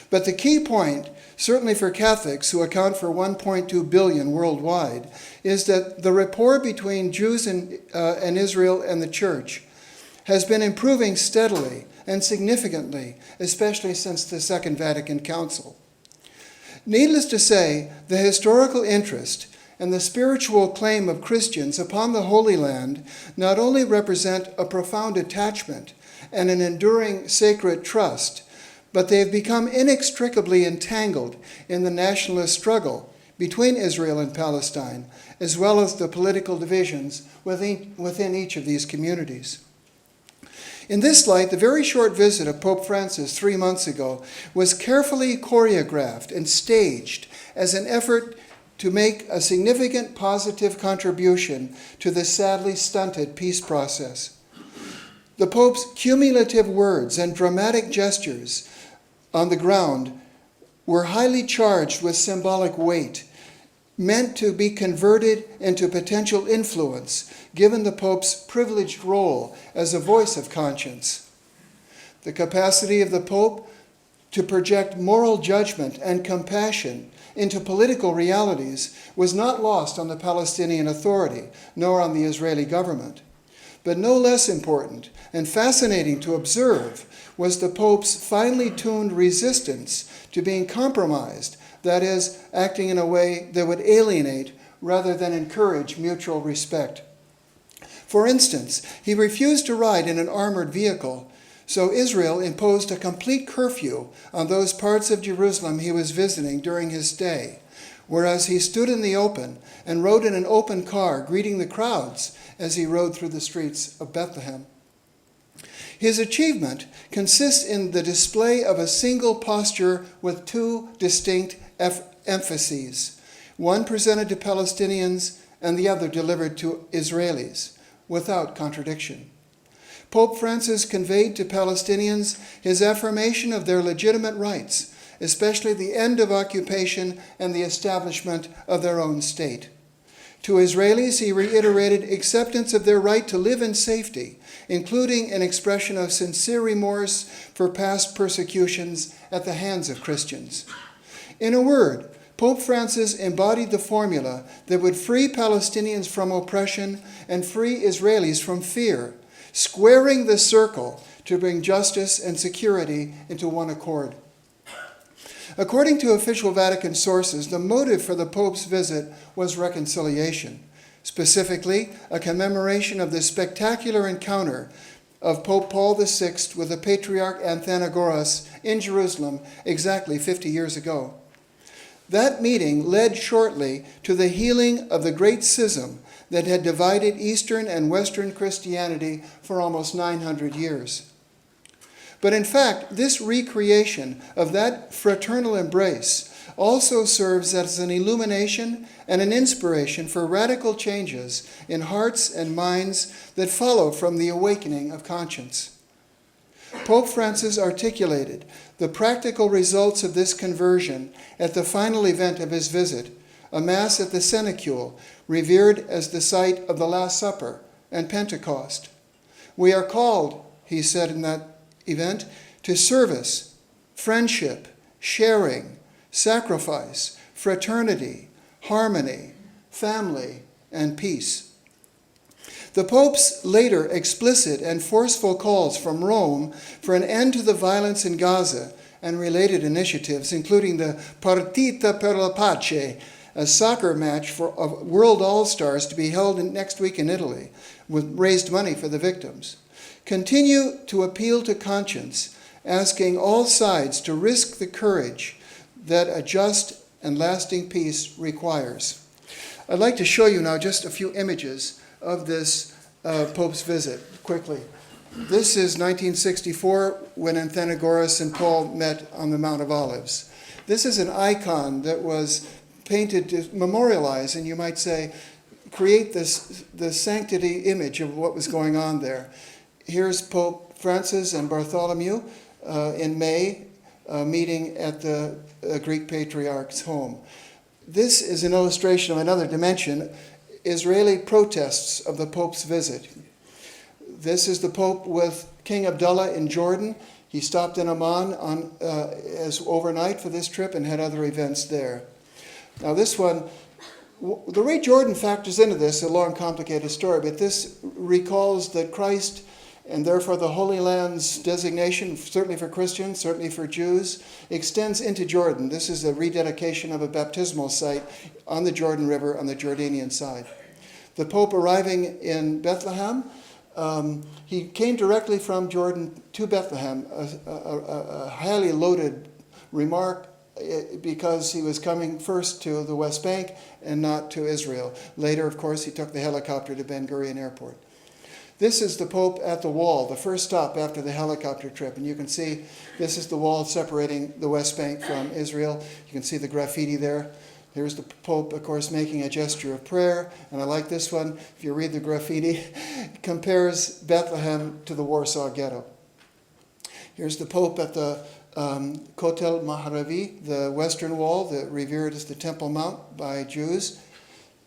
But the key point, certainly for Catholics who account for 1.2 billion worldwide, is that the rapport between Jews and Israel and the Church has been improving steadily and significantly, especially since the Second Vatican Council. Needless to say, the historical interest and the spiritual claim of Christians upon the Holy Land not only represent a profound attachment and an enduring sacred trust, but they have become inextricably entangled in the nationalist struggle between Israel and Palestine, as well as the political divisions within each of these communities. In this light, the very short visit of Pope Francis 3 months ago was carefully choreographed and staged as an effort to make a significant positive contribution to the sadly stunted peace process. The Pope's cumulative words and dramatic gestures on the ground were highly charged with symbolic weight, meant to be converted into potential influence, given the Pope's privileged role as a voice of conscience. The capacity of the Pope to project moral judgment and compassion into political realities was not lost on the Palestinian Authority, nor on the Israeli government. But no less important and fascinating to observe was the Pope's finely tuned resistance to being compromised, that is, acting in a way that would alienate rather than encourage mutual respect. For instance, he refused to ride in an armored vehicle, so Israel imposed a complete curfew on those parts of Jerusalem he was visiting during his stay, whereas he stood in the open and rode in an open car, greeting the crowds as he rode through the streets of Bethlehem. His achievement consists in the display of a single posture with two distinct emphases. one presented to Palestinians and the other delivered to Israelis, without contradiction. Pope Francis conveyed to Palestinians his affirmation of their legitimate rights, especially the end of occupation and the establishment of their own state. To Israelis, he reiterated acceptance of their right to live in safety, including an expression of sincere remorse for past persecutions at the hands of Christians. In a word, Pope Francis embodied the formula that would free Palestinians from oppression and free Israelis from fear, squaring the circle to bring justice and security into one accord. According to official Vatican sources, the motive for the Pope's visit was reconciliation, specifically a commemoration of the spectacular encounter of Pope Paul VI with the Patriarch Athenagoras in Jerusalem exactly 50 years ago. That meeting led shortly to the healing of the great schism that had divided Eastern and Western Christianity for almost 900 years. But in fact, this recreation of that fraternal embrace also serves as an illumination and an inspiration for radical changes in hearts and minds that follow from the awakening of conscience. Pope Francis articulated the practical results of this conversion at the final event of his visit, a Mass at the Cenicule, revered as the site of the Last Supper and Pentecost. We are called, he said in that event, to service, friendship, sharing, sacrifice, fraternity, harmony, family, and peace. The Pope's later explicit and forceful calls from Rome for an end to the violence in Gaza and related initiatives, including the Partita per la Pace, a soccer match for World All-Stars to be held next week in Italy, with raised money for the victims, continue to appeal to conscience, asking all sides to risk the courage that a just and lasting peace requires. I'd like to show you now just a few images of this Pope's visit, quickly. This is 1964, when Athenagoras and Paul met on the Mount of Olives. This is an icon that was painted to memorialize, and you might say, create the sanctity image of what was going on there. Here's Pope Francis and Bartholomew in May, meeting at the Greek Patriarch's home. This is an illustration of another dimension, Israeli protests of the Pope's visit. This is the Pope with King Abdullah in Jordan. He stopped in Amman as overnight for this trip and had other events there. Now this one, the way Jordan factors into this, a long, complicated story, but this recalls that Christ, and therefore the Holy Land's designation, certainly for Christians, certainly for Jews, extends into Jordan. This is a rededication of a baptismal site on the Jordan River on the Jordanian side. The Pope arriving in Bethlehem, he came directly from Jordan to Bethlehem, a highly loaded remark, because he was coming first to the West Bank and not to Israel. Later, of course, he took the helicopter to Ben Gurion Airport. This is the Pope at the wall, the first stop after the helicopter trip. And you can see this is the wall separating the West Bank from Israel. You can see the graffiti there. Here's the Pope, of course, making a gesture of prayer. And I like this one. If you read the graffiti, it compares Bethlehem to the Warsaw Ghetto. Here's the Pope at the Kotel Maharavi, the Western Wall, revered as the Temple Mount by Jews.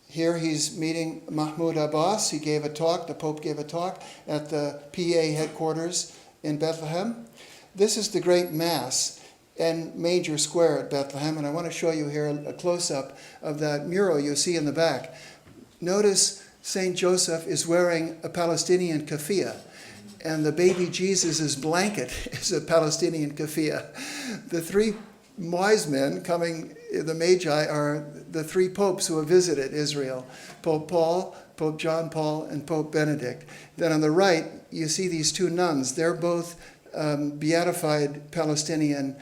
Here he's meeting Mahmoud Abbas. He gave a talk, the Pope gave a talk at the PA headquarters in Bethlehem. This is the Great Mass and Major Square at Bethlehem, and I want to show you here a close-up of that mural you see in the back. Notice St. Joseph is wearing a Palestinian keffiyeh, and the baby Jesus' blanket is a Palestinian keffiyeh. The three wise men coming, the Magi, are the three popes who have visited Israel: Pope Paul, Pope John Paul, and Pope Benedict. Then on the right, you see these two nuns. They're both beatified Palestinian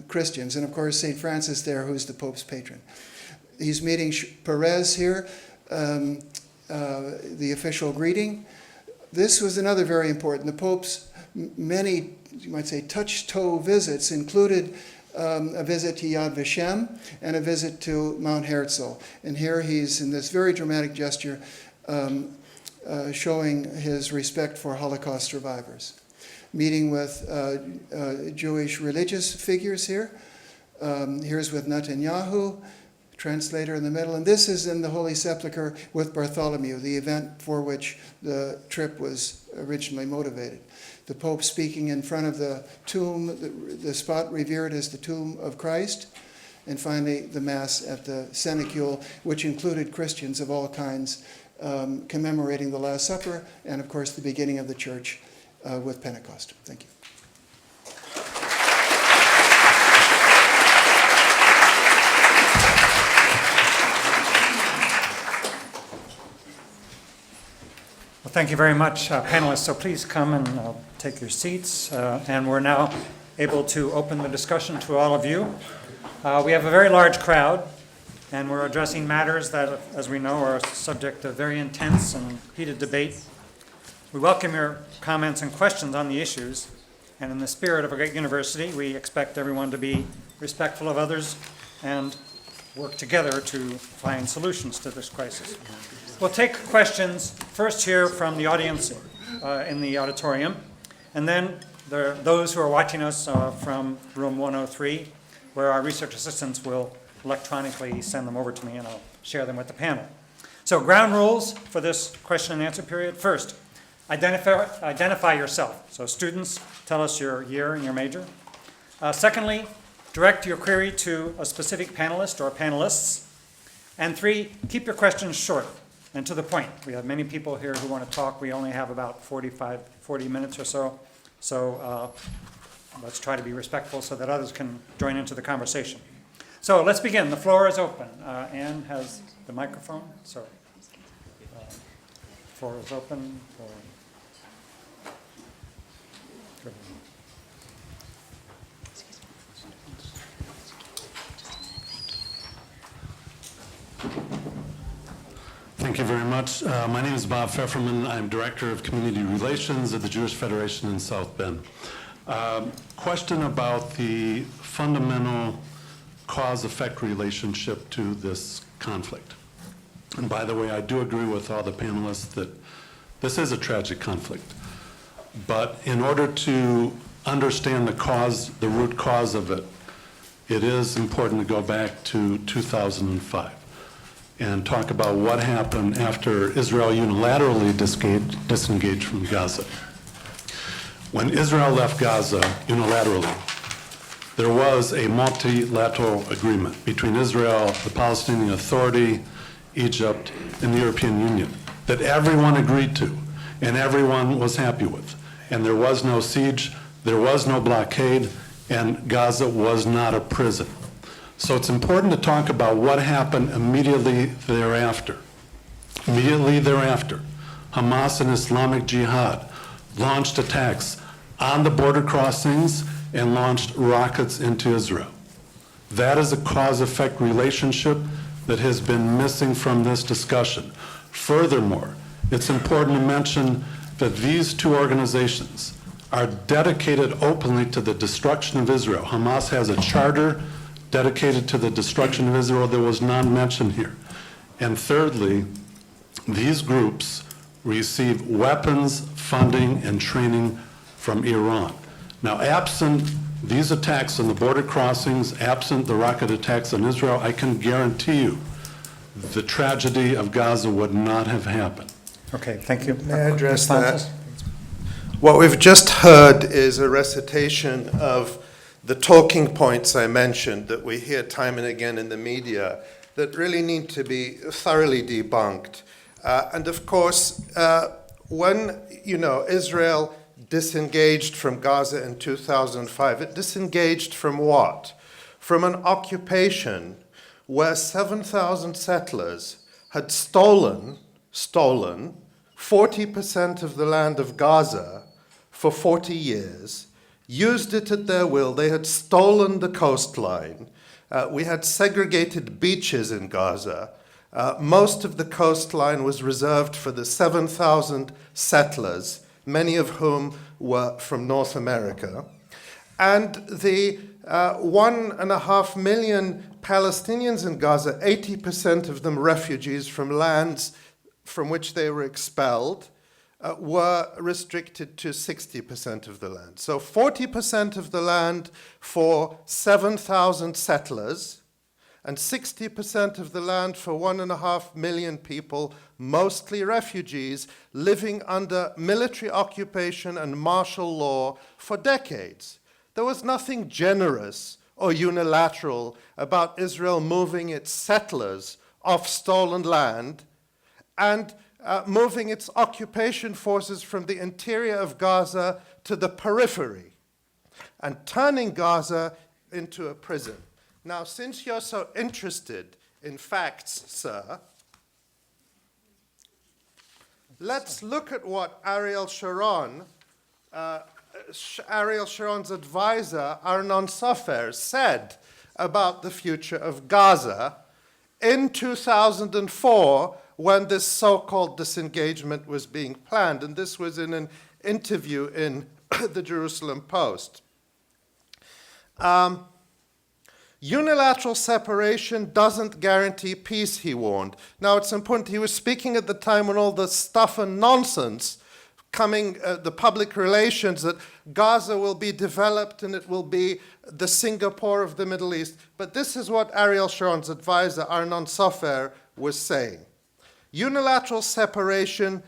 Christians. And of course, St. Francis there, who's the Pope's patron. He's meeting Perez here, the official greeting. This was another very important. The Pope's many, you might say, touch-toe visits included a visit to Yad Vashem, and a visit to Mount Herzl. And here he's, in this very dramatic gesture, showing his respect for Holocaust survivors. Meeting with Jewish religious figures here. Here's with Netanyahu, translator in the middle. And this is in the Holy Sepulchre with Bartholomew, the event for which the trip was originally motivated. The Pope speaking in front of the tomb, the spot revered as the tomb of Christ. And finally, the Mass at the Cenicule, which included Christians of all kinds, commemorating the Last Supper, and of course the beginning of the Church with Pentecost. Thank you. Well, thank you very much, panelists. So please come and take your seats. And we're now able to open the discussion to all of you. We have a very large crowd, and we're addressing matters that, as we know, are subject to very intense and heated debate. We welcome your comments and questions on the issues, and in the spirit of a great university, we expect everyone to be respectful of others and work together to find solutions to this crisis. We'll take questions first here from the audience in the auditorium, and then those who are watching us from room 103, where our research assistants will electronically send them over to me, and I'll share them with the panel. So ground rules for this question and answer period. First, identify yourself. So students, tell us your year and your major. Secondly, direct your query to a specific panelist or panelists. And three, keep your questions short and to the point. We have many people here who want to talk. We only have about 40 minutes or so. So let's try to be respectful so that others can join into the conversation. So let's begin. The floor is open. Anne has the microphone. So the floor is open. Thank you very much. My name is Bob Pfefferman. I'm Director of Community Relations at the Jewish Federation in South Bend. Question about the fundamental cause-effect relationship to this conflict. And by the way, I do agree with all the panelists that this is a tragic conflict. But in order to understand the root cause of it, it is important to go back to 2005 and talk about what happened after Israel unilaterally disengaged from Gaza. When Israel left Gaza unilaterally, there was a multilateral agreement between Israel, the Palestinian Authority, Egypt, and the European Union that everyone agreed to and everyone was happy with. And there was no siege, there was no blockade, and Gaza was not a prison. So it's important to talk about what happened immediately thereafter. Immediately thereafter, Hamas and Islamic Jihad launched attacks on the border crossings and launched rockets into Israel. That is a cause-effect relationship that has been missing from this discussion. Furthermore, it's important to mention that these two organizations are dedicated openly to the destruction of Israel. Hamas has a charter dedicated to the destruction of Israel that was not mentioned here. And thirdly, these groups receive weapons, funding, and training from Iran. Now, absent these attacks on the border crossings, absent the rocket attacks on Israel, I can guarantee you the tragedy of Gaza would not have happened. Okay, thank you. May I address Responses? that? What we've just heard is a recitation of the talking points I mentioned that we hear time and again in the media that really need to be thoroughly debunked. And of course, when Israel disengaged from Gaza in 2005, it disengaged from what? From an occupation where 7,000 settlers had stolen 40% of the land of Gaza for 40 years, used it at their will. They had stolen the coastline. We had segregated beaches in Gaza. Most of the coastline was reserved for the 7,000 settlers, many of whom were from North America. And the 1.5 million Palestinians in Gaza, 80% of them refugees from lands from which they were expelled, were restricted to 60% of the land. So 40% of the land for 7,000 settlers, and 60% of the land for 1.5 million people, mostly refugees, living under military occupation and martial law for decades. There was nothing generous or unilateral about Israel moving its settlers off stolen land and moving its occupation forces from the interior of Gaza to the periphery and turning Gaza into a prison. Now, since you're so interested in facts, sir, let's look at what Ariel Sharon's advisor, Arnon Sofer, said about the future of Gaza in 2004 when this so-called disengagement was being planned. And this was in an interview in the Jerusalem Post. Unilateral separation doesn't guarantee peace, he warned. Now, it's important. He was speaking at the time when all the stuff and nonsense coming, the public relations, that Gaza will be developed and it will be the Singapore of the Middle East. But this is what Ariel Sharon's advisor, Arnon Sofer, was saying. Unilateral separation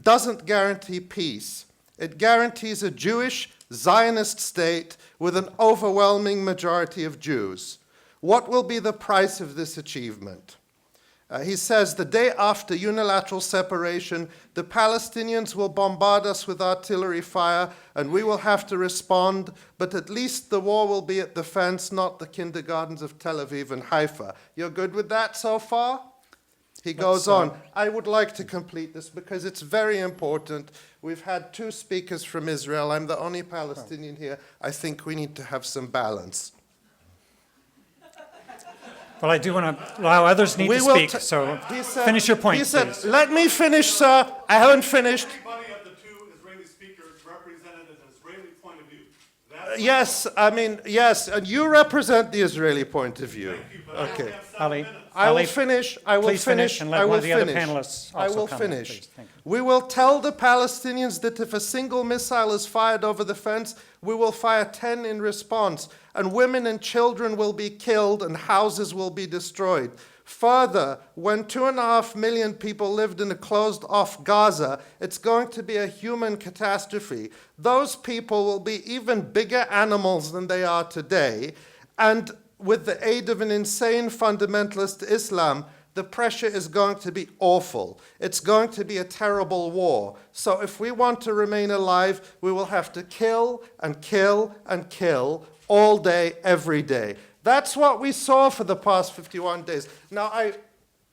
doesn't guarantee peace. It guarantees a Jewish Zionist state with an overwhelming majority of Jews. What will be the price of this achievement? He says, the day after unilateral separation, the Palestinians will bombard us with artillery fire and we will have to respond, but at least the war will be at the fence, not the kindergartens of Tel Aviv and Haifa. You're good with that so far? He goes on, I would like to complete this because it's very important. We've had 2 speakers from Israel. I'm the only Palestinian here. I think we need to have some balance. Well, I do want to allow others need to speak, so finish your point, He said, please. let me finish, sir. I haven't finished. Everybody of the 2 Israeli speakers represented an Israeli point of view. Yes, I mean, yes, and you represent the Israeli point of view. Okay. Ali, I will Ali, finish. I will please finish. and let I one will of the other finish. panelists I also will comment, finish. please. Thank you. We will tell the Palestinians that if a single missile is fired over the fence, we will fire 10 in response, and women and children will be killed and houses will be destroyed. Further, when 2.5 million people lived in a closed-off Gaza, it's going to be a human catastrophe. Those people will be even bigger animals than they are today, and with the aid of an insane fundamentalist Islam, the pressure is going to be awful. It's going to be a terrible war. So if we want to remain alive, we will have to kill and kill and kill all day, every day. That's what we saw for the past 51 days. Now,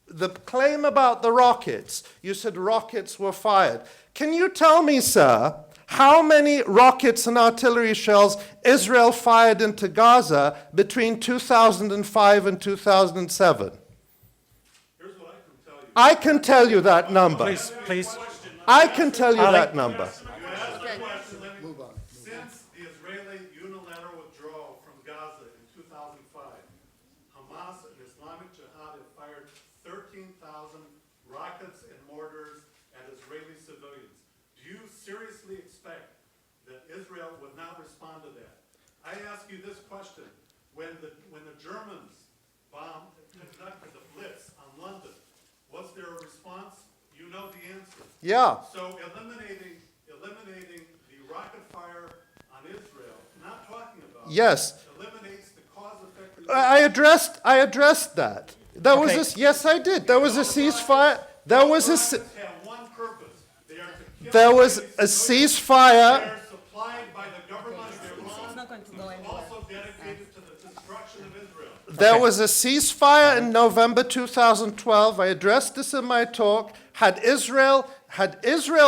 the claim about the rockets, you said rockets were fired. Can you tell me, sir, how many rockets and artillery shells Israel fired into Gaza between 2005 and 2007? Here's what I can tell you. I can tell you that number. Please. I can tell you Ali. that number. Move on. Since the Israeli unilateral withdrawal from Gaza in 2005, Hamas and Islamic Jihad have fired 13,000 rockets and mortars at Israeli civilians. Do you seriously expect that Israel would not respond to that? I ask you this question. When the Germans conducted the blitz on London, was there a response? You know the answer. Yeah. So eliminating the rocket fire on Israel, not talking about Yes. eliminates the cause-effect. I addressed that. There was Okay. a, yes, I did. There was a ceasefire. There was a, Rockets have one purpose. They are to kill there was Israeli a civilians. ceasefire. They are supplied by the government of Iran. not going to go anywhere. Also dedicated to the destruction of Israel. There was a ceasefire in November 2012. I addressed this in my talk. Had Israel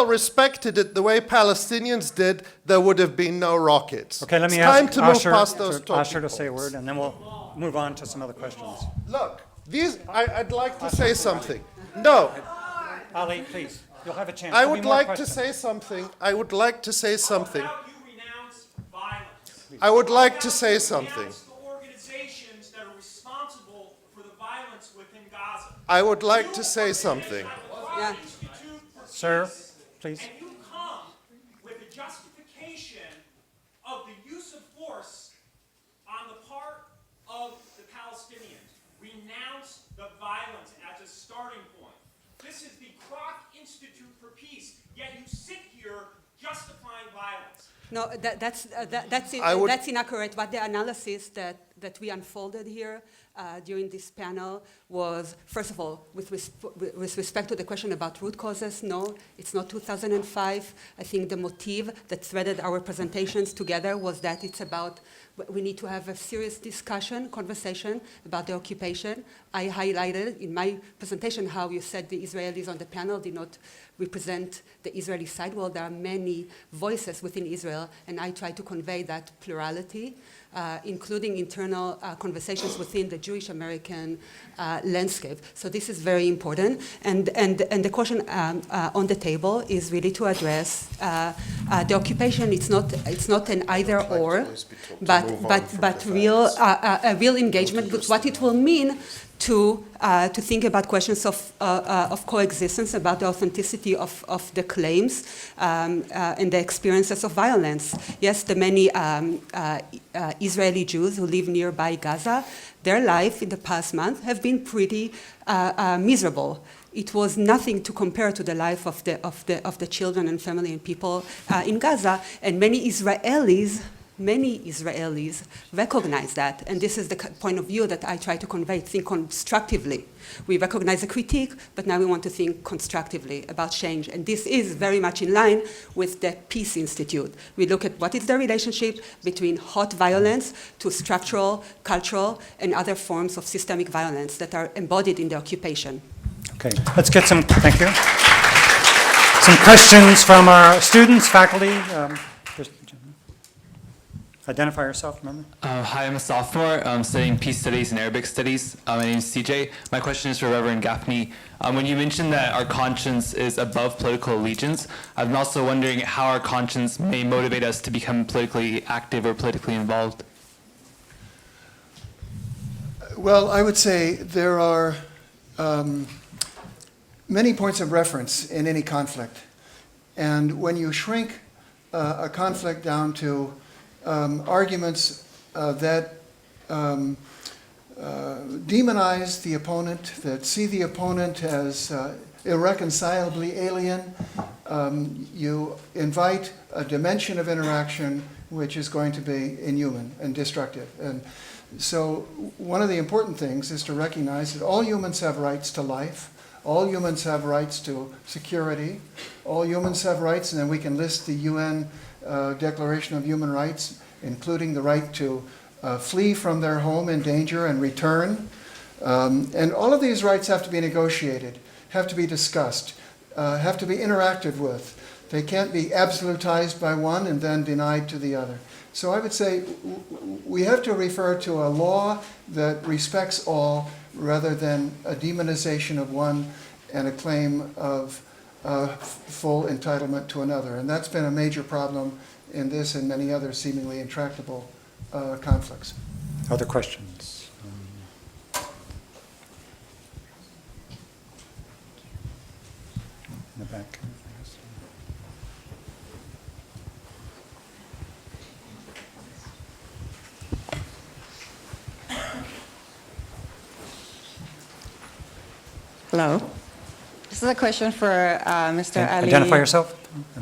respected it the way Palestinians did, there would have been no rockets. Okay, let me it's time ask to move Asher, past those talking Asher to say a points. word, and then we'll move on to some other questions. Look, I'd like to say something. No, Ali, please, you'll have a chance. I There'll be would more like to questions. say something. I would like to say something. How about you renounce violence? I would like to say something. Denounce the organizations that are responsible for the violence within Gaza. I would like to say something. Yeah. Sir, please. And you come with a justification of the use of force on the part of the Palestinians. Renounce the violence as a starting point. This is the Kroc Institute for Peace, yet you sit here justifying violence. No, that's inaccurate. But the analysis that we unfolded here during this panel was, first of all, with respect to the question about root causes, no, it's not 2005. I think the motive that threaded our presentations together was that it's about, we need to have a serious conversation about the occupation. I highlighted in my presentation how you said the Israelis on the panel did not represent the Israeli side. Well, there are many voices within Israel, and I try to convey that plurality, including internal conversations within the Jewish American landscape. So this is very important. And the question on the table is really to address the occupation. It's not an either or, but a real engagement with what it will mean to think about questions of coexistence, about the authenticity of the claims and the experiences of violence. Yes, the many Israeli Jews who live nearby Gaza, their life in the past month have been pretty miserable. It was nothing to compare to the life of the children and family and people in Gaza, and many Israelis recognize that, and this is the point of view that I try to convey, think constructively. We recognize a critique, but now we want to think constructively about change, and this is very much in line with the Peace Institute. We look at what is the relationship between hot violence to structural, cultural, and other forms of systemic violence that are embodied in the occupation. Okay, let's get some, thank you. Some questions from our students, faculty. Identify yourself, remember? Hi, I'm a sophomore studying peace studies and Arabic studies. My name is CJ. My question is for Reverend Gaffney. When you mentioned that our conscience is above political allegiance, I'm also wondering how our conscience may motivate us to become politically active or politically involved. Well, I would say there are many points of reference in any conflict. And when you shrink a conflict down to arguments that demonize the opponent, that see the opponent as irreconcilably alien, you invite a dimension of interaction which is going to be inhuman and destructive. And so one of the important things is to recognize that all humans have rights to life, all humans have rights to security, all humans have rights, and then we can list the UN Declaration of Human Rights, including the right to flee from their home in danger and return. And all of these rights have to be negotiated, have to be discussed, have to be interacted with. They can't be absolutized by one and then denied to the other. So I would say we have to refer to a law that respects all rather than a demonization of one and a claim of full entitlement to another. And that's been a major problem in this and many other seemingly intractable conflicts. Other questions? In the back. Hello. This is a question for Mr. Ali. Identify yourself.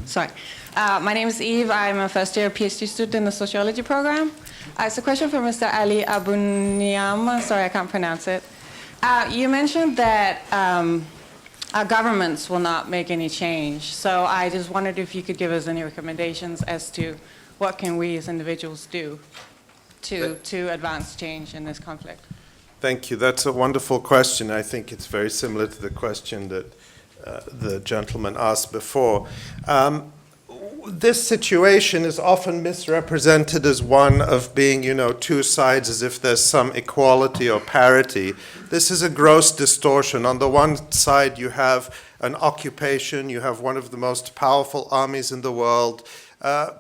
Sorry. My name is Eve. I'm a first-year PhD student in the sociology program. It's a question for Mr. Ali Abuniyam. Sorry, I can't pronounce it. You mentioned that our governments will not make any change. So I just wondered if you could give us any recommendations as to what can we as individuals do to advance change in this conflict. Thank you. That's a wonderful question. I think it's very similar to the question that the gentleman asked before. This situation is often misrepresented as one of being, two sides, as if there's some equality or parity. This is a gross distortion. On the one side, you have an occupation, you have one of the most powerful armies in the world,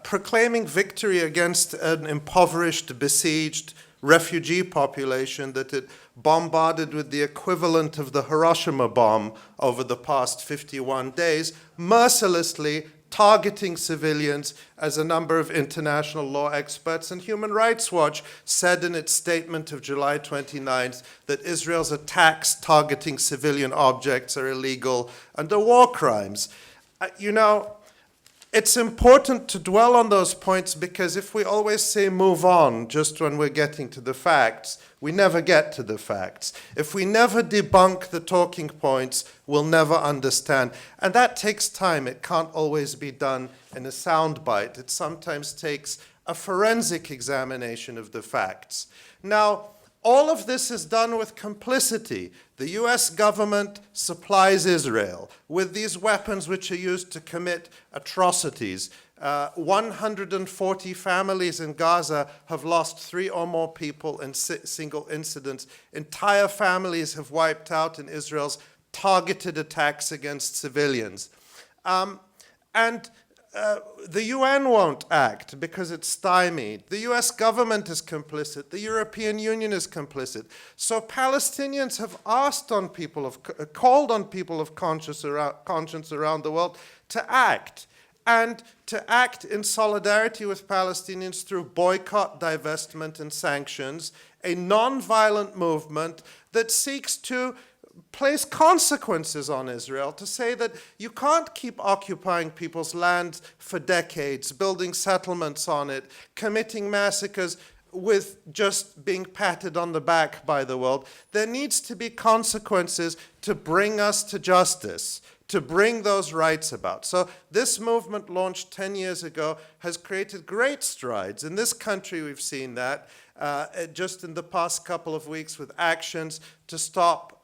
proclaiming victory against an impoverished, besieged refugee population that it bombarded with the equivalent of the Hiroshima bomb over the past 51 days, mercilessly targeting civilians, as a number of international law experts and Human Rights Watch said in its statement of July 29th that Israel's attacks targeting civilian objects are illegal and are war crimes. You know, it's important to dwell on those points, because if we always say move on just when we're getting to the facts, we never get to the facts. If we never debunk the talking points, we'll never understand. And that takes time. It can't always be done in a soundbite. It sometimes takes a forensic examination of the facts. Now, all of this is done with complicity. The US government supplies Israel with these weapons which are used to commit atrocities. 140 families in Gaza have lost 3 or more people in single incidents. Entire families have wiped out in Israel's targeted attacks against civilians. The UN won't act because it's stymied. The US government is complicit. The European Union is complicit. So Palestinians have called on people of conscience around the world to act, and to act in solidarity with Palestinians through boycott, divestment, and sanctions, a non-violent movement that seeks to place consequences on Israel, to say that you can't keep occupying people's land for decades, building settlements on it, committing massacres with just being patted on the back by the world. There needs to be consequences to bring us to justice, to bring those rights about. So this movement, launched 10 years ago, has created great strides. In this country, we've seen that just in the past couple of weeks with actions to stop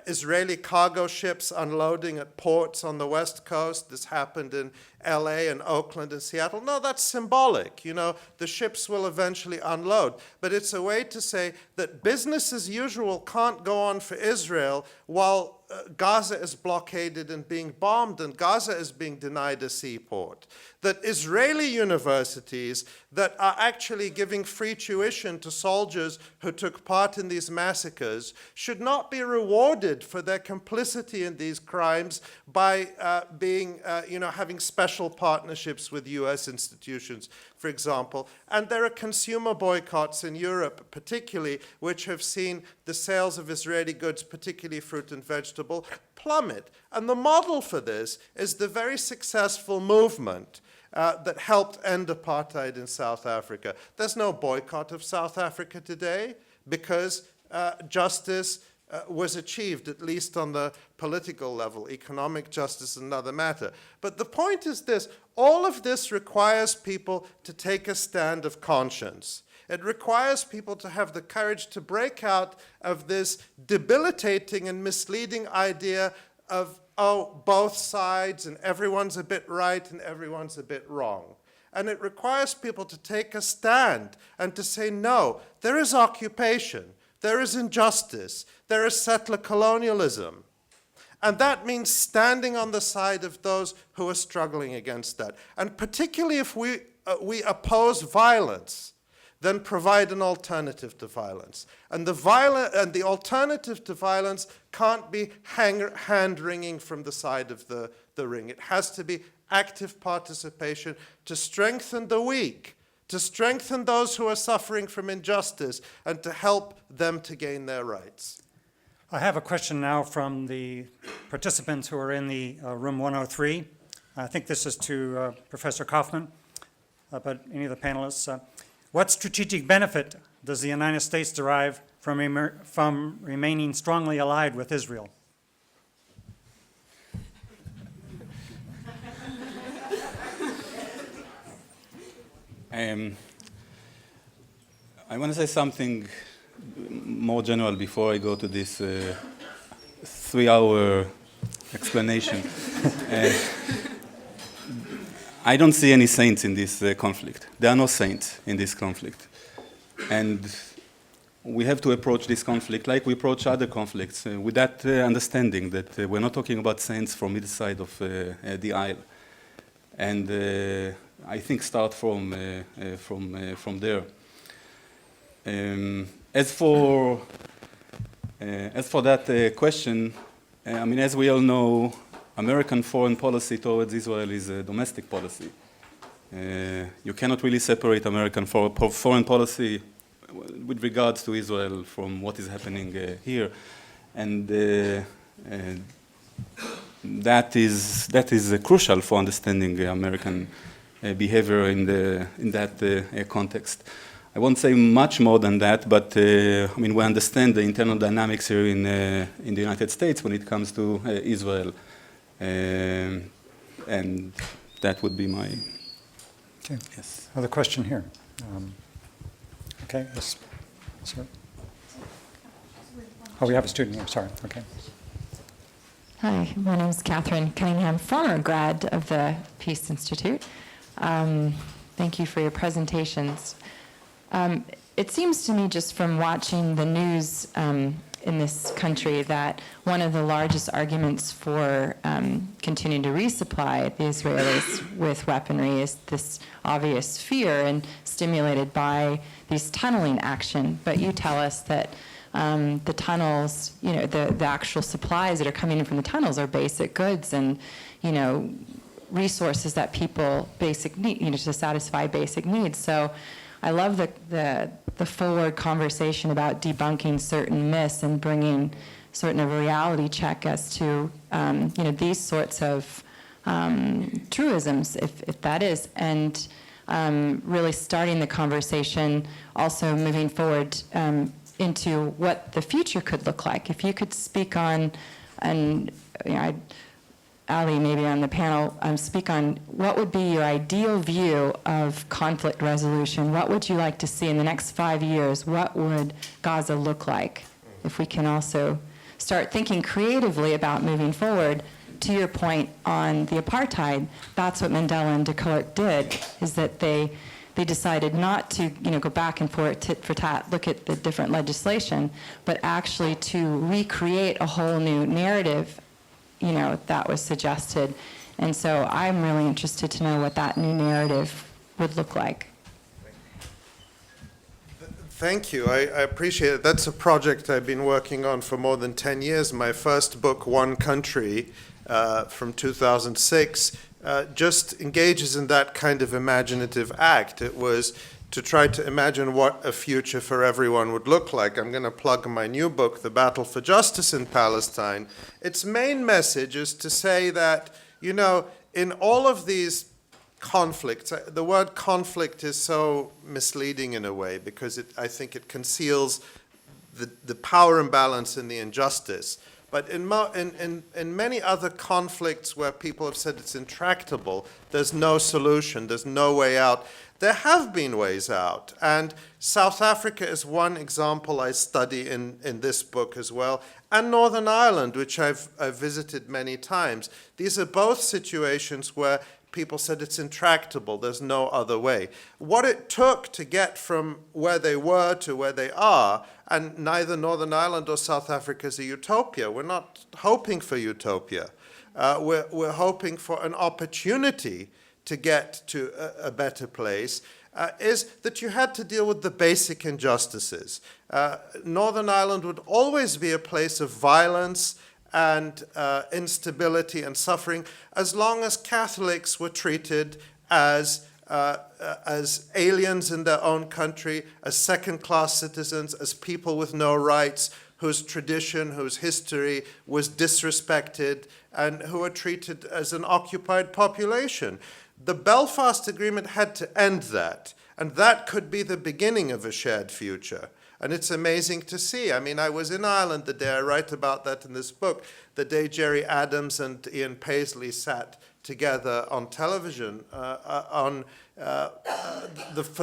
Israeli cargo ships unloading at ports on the West Coast. This happened in LA and Oakland and Seattle. No, that's symbolic. You know, the ships will eventually unload. But it's a way to say that business as usual can't go on for Israel while Gaza is blockaded and being bombed, and Gaza is being denied a seaport. That Israeli universities that are actually giving free tuition to soldiers who took part in these massacres should not be rewarded for their complicity in these crimes by having special partnerships with US institutions, for example. And there are consumer boycotts in Europe, particularly, which have seen the sales of Israeli goods, particularly fruit and vegetable, plummet. And the model for this is the very successful movement that helped end apartheid in South Africa. There's no boycott of South Africa today because justice was achieved, at least on the political level. Economic justice is another matter. But the point is this: all of this requires people to take a stand of conscience. It requires people to have the courage to break out of this debilitating and misleading idea of, oh, both sides and everyone's a bit right and everyone's a bit wrong. And it requires people to take a stand and to say, no, there is occupation, there is injustice, there is settler colonialism. And that means standing on the side of those who are struggling against that. And particularly if we oppose violence, then provide an alternative to violence. And the alternative to violence can't be hand-wringing from the side of the ring. It has to be active participation to strengthen the weak, to strengthen those who are suffering from injustice, and to help them to gain their rights. I have a question now from the participants who are in the room 103. I think this is to Professor Kaufman, but any of the panelists. What strategic benefit does the United States derive from remaining strongly allied with Israel? I want to say something more general before I go to this 3-hour explanation. I don't see any saints in this conflict. There are no saints in this conflict. And we have to approach this conflict like we approach other conflicts, with that understanding that we're not talking about saints from either side of the aisle. And I think, start from there. As for that question, I mean, as we all know, American foreign policy towards Israel is a domestic policy. You cannot really separate American foreign policy with regards to Israel from what is happening here, and that is crucial for understanding American behavior in that context. I won't say much more than that, but I mean, we understand the internal dynamics here in the United States when it comes to Israel, and that would be my. Okay. Yes. Another question here. Okay, yes, sir. Oh, we have a student here, sorry, okay. Hi, my name is Catherine Cunningham, former grad of the Peace Institute. Thank you for your presentations. It seems to me, just from watching the news in this country, that one of the largest arguments for continuing to resupply the Israelis with weaponry is this obvious fear and stimulated by these tunneling action. But you tell us that the tunnels, you know, the actual supplies that are coming in from the tunnels are basic goods and, you know, resources that people basic need, you know, to satisfy basic needs. So I love the forward conversation about debunking certain myths and bringing certain of a reality check as to, you know, these sorts of truisms, if that is, and really starting the conversation, also moving forward into what the future could look like. If you could speak on, and you know, Ali, maybe on the panel, speak on what would be your ideal view of conflict resolution. What would you like to see in the next 5 years? What would Gaza look like? If we can also start thinking creatively about moving forward. To your point on the apartheid, that's what Mandela and de Klerk did, is that they decided not to, you know, go back and forth, tit for tat, look at the different legislation, but actually to recreate a whole new narrative, you know, that was suggested. And so I'm really interested to know what that new narrative would look like. Thank you. I appreciate it. That's a project I've been working on for more than 10 years. My first book, One Country, from 2006, just engages in that kind of imaginative act. It was to try to imagine what a future for everyone would look like. I'm going to plug my new book, The Battle for Justice in Palestine. Its main message is to say that, you know, in all of these conflicts, the word conflict is so misleading in a way because I think it conceals the power imbalance and the injustice. But in many other conflicts where people have said it's intractable, there's no solution, there's no way out. There have been ways out, and South Africa is one example I study in this book as well, and Northern Ireland, which I've visited many times. These are both situations where people said it's intractable, there's no other way. What it took to get from where they were to where they are, and neither Northern Ireland or South Africa is a utopia. We're not hoping for utopia. We're hoping for an opportunity to get to a better place, is that you had to deal with the basic injustices. Northern Ireland would always be a place of violence and instability and suffering as long as Catholics were treated as aliens in their own country, as second-class citizens, as people with no rights, whose tradition, whose history was disrespected, and who were treated as an occupied population. The Belfast Agreement had to end that, and that could be the beginning of a shared future. And it's amazing to see. I mean, I was in Ireland the day, I write about that in this book, the day Gerry Adams and Ian Paisley sat together on television for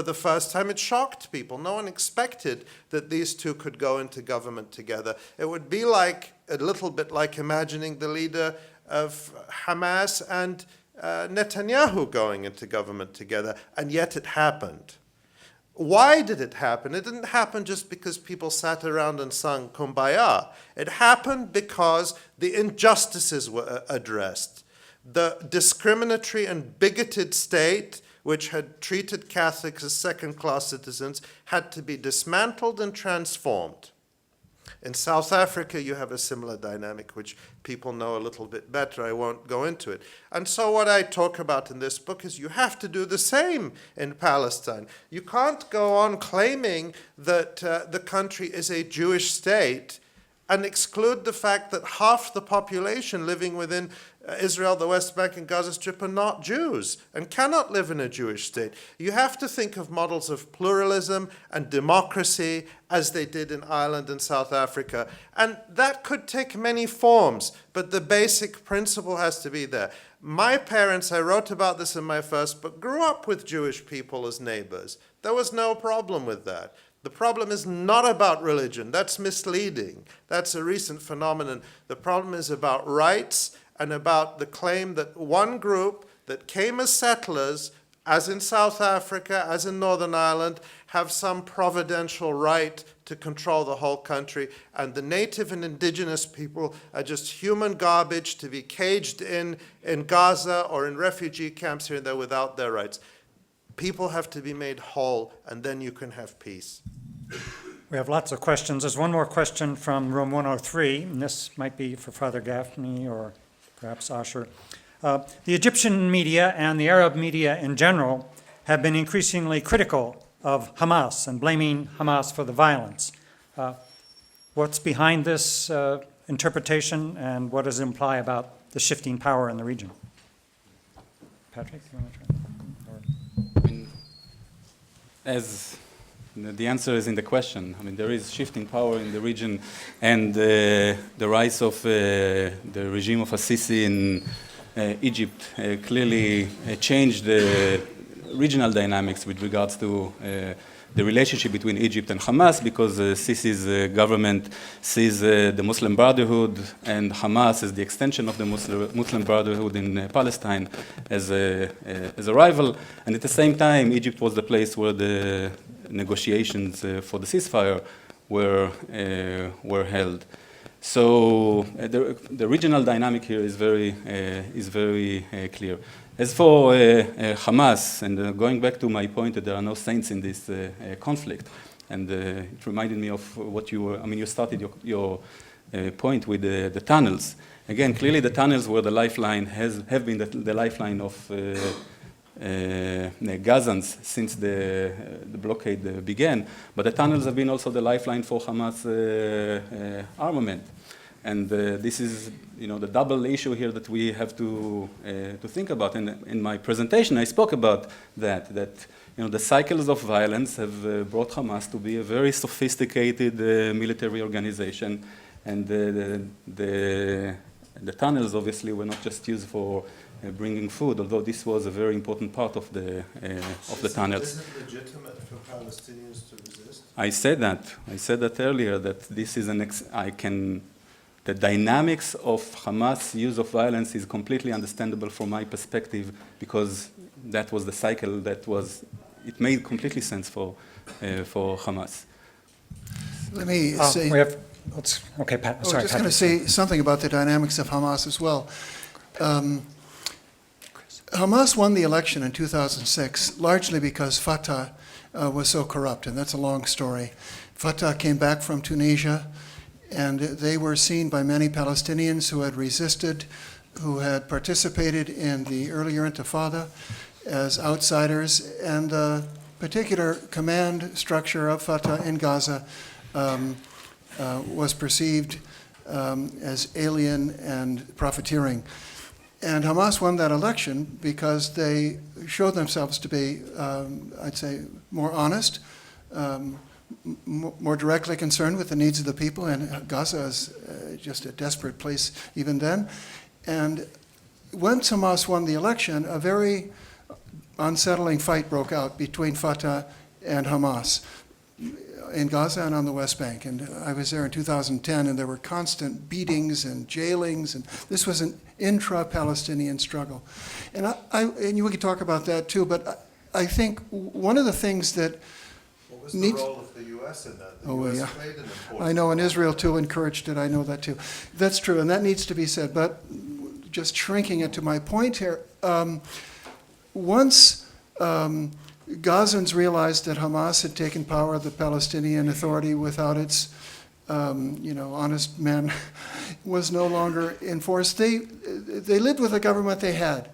the first time. It shocked people. No one expected that these two could go into government together. It would be like, a little bit like imagining the leader of Hamas and Netanyahu going into government together, and yet it happened. Why did it happen? It didn't happen just because people sat around and sung Kumbaya. It happened because the injustices were addressed. The discriminatory and bigoted state which had treated Catholics as second-class citizens, had to be dismantled and transformed. In South Africa, you have a similar dynamic, which people know a little bit better. I won't go into it. And so what I talk about in this book is you have to do the same in Palestine. You can't go on claiming that the country is a Jewish state and exclude the fact that half the population living within Israel, the West Bank, and Gaza Strip are not Jews and cannot live in a Jewish state. You have to think of models of pluralism and democracy as they did in Ireland and South Africa. And that could take many forms, but the basic principle has to be there. My parents, I wrote about this in my first book, grew up with Jewish people as neighbors. There was no problem with that. The problem is not about religion. That's misleading. That's a recent phenomenon. The problem is about rights and about the claim that one group that came as settlers, as in South Africa, as in Northern Ireland, have some providential right to control the whole country, and the native and indigenous people are just human garbage to be caged in Gaza or in refugee camps here and there without their rights. People have to be made whole, and then you can have peace. We have lots of questions. There's one more question from room 103, and this might be for Father Gaffney or perhaps Asher. The Egyptian media and the Arab media in general have been increasingly critical of Hamas and blaming Hamas for the violence. What's behind this interpretation, and what does it imply about the shifting power in the region? Patrick, you want to try? As the answer is in the question. I mean, there is shifting power in the region, and the rise of the regime of Assisi in Egypt clearly changed the regional dynamics with regards to the relationship between Egypt and Hamas, because Sisi's government sees the Muslim Brotherhood and Hamas as the extension of the Muslim Brotherhood in Palestine as a rival. And at the same time, Egypt was the place where the negotiations for the ceasefire were held. So the regional dynamic here is very clear. As for Hamas, and going back to my point that there are no saints in this conflict, and it reminded me of what you were, I mean, you started your point with the tunnels. Again, clearly the tunnels were the lifeline, have been the lifeline of Gazans since the blockade began, but the tunnels have been also the lifeline for Hamas armament. And this is, the double issue here that we have to think about. And in my presentation, I spoke about that the cycles of violence have brought Hamas to be a very sophisticated military organization, and the tunnels obviously were not just used for bringing food, although this was a very important part of the tunnels. Is it legitimate for Palestinians to resist? I said that earlier, that this is the dynamics of Hamas' use of violence is completely understandable from my perspective, because that was the cycle it made completely sense for Hamas. Let me say... Okay, Pat. I was Sorry, just going to say something about the dynamics of Hamas as well. Hamas won the election in 2006 largely because Fatah was so corrupt, and that's a long story. Fatah came back from Tunisia, and they were seen by many Palestinians who had resisted, who had participated in the earlier Intifada, as outsiders, and the particular command structure of Fatah in Gaza was perceived as alien and profiteering. And Hamas won that election because they showed themselves to be, I'd say, more honest, more directly concerned with the needs of the people, and Gaza is just a desperate place even then. And once Hamas won the election, a very unsettling fight broke out between Fatah and Hamas in Gaza and on the West Bank. And I was there in 2010, and there were constant beatings and jailings, and this was an intra-Palestinian struggle. And we could talk about that too, but I think one of the things that What was the role of the U.S. in that? The U.S. played an important I know, and role. Israel too encouraged it. I know that too. That's true, and that needs to be said. But just shrinking it to my point here, once Gazans realized that Hamas had taken power of the Palestinian Authority without its, honest men, was no longer in force. They lived with the government they had,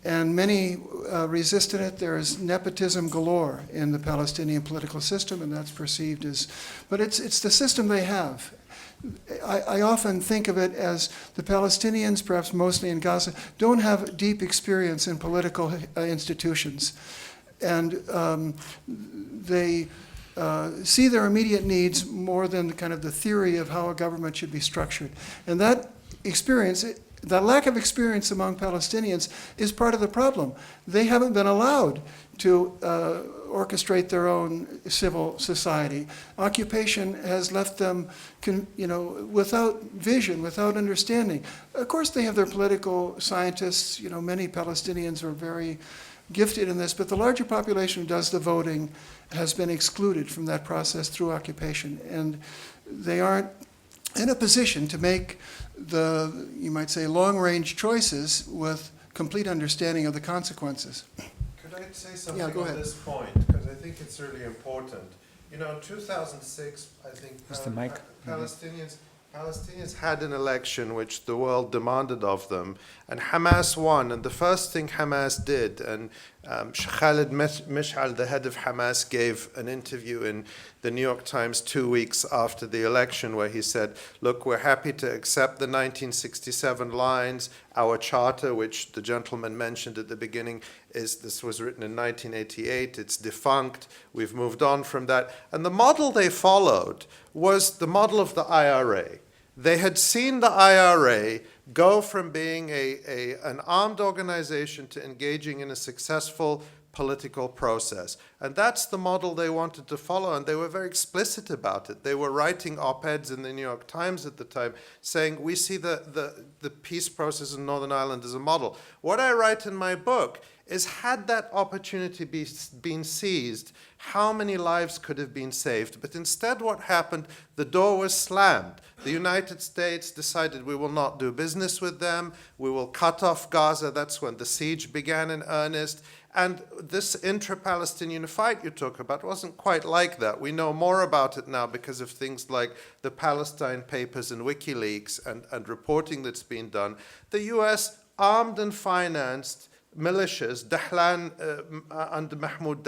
and many resisted it. There is nepotism galore in the Palestinian political system, and that's perceived as, but it's the system they have. I often think of it as the Palestinians, perhaps mostly in Gaza, don't have deep experience in political institutions. And they see their immediate needs more than kind of the theory of how a government should be structured. And that experience, that lack of experience among Palestinians is part of the problem. They haven't been allowed to orchestrate their own civil society. Occupation has left them, without vision, without understanding. Of course, they have their political scientists. Many Palestinians are very gifted in this, but the larger population who does the voting has been excluded from that process through occupation, and they aren't in a position to make you might say, long-range choices with complete understanding of the consequences. Could I say something Yeah, go ahead. on this point? Because I think it's really important. In 2006, I think Palestinians had an election which the world demanded of them, and Hamas won. And the first thing Hamas did, and Khalid Mish'al, the head of Hamas, gave an interview in the New York Times 2 weeks after the election where he said, look, we're happy to accept the 1967 lines. Our charter, which the gentleman mentioned at the beginning, this was written in 1988. It's defunct. We've moved on from that. And the model they followed was the model of the IRA. They had seen the IRA go from being an armed organization to engaging in a successful political process. And that's the model they wanted to follow, and they were very explicit about it. They were writing op-eds in the New York Times at the time saying, we see the peace process in Northern Ireland as a model. What I write in my book is, had that opportunity been seized, how many lives could have been saved? But instead what happened, the door was slammed. The United States decided we will not do business with them, we will cut off Gaza. That's when the siege began in earnest. And this intra-Palestinian fight you talk about wasn't quite like that. We know more about it now because of things like the Palestine Papers and WikiLeaks and reporting that's been done. The US armed and financed militias, Dahlan, under Mohammed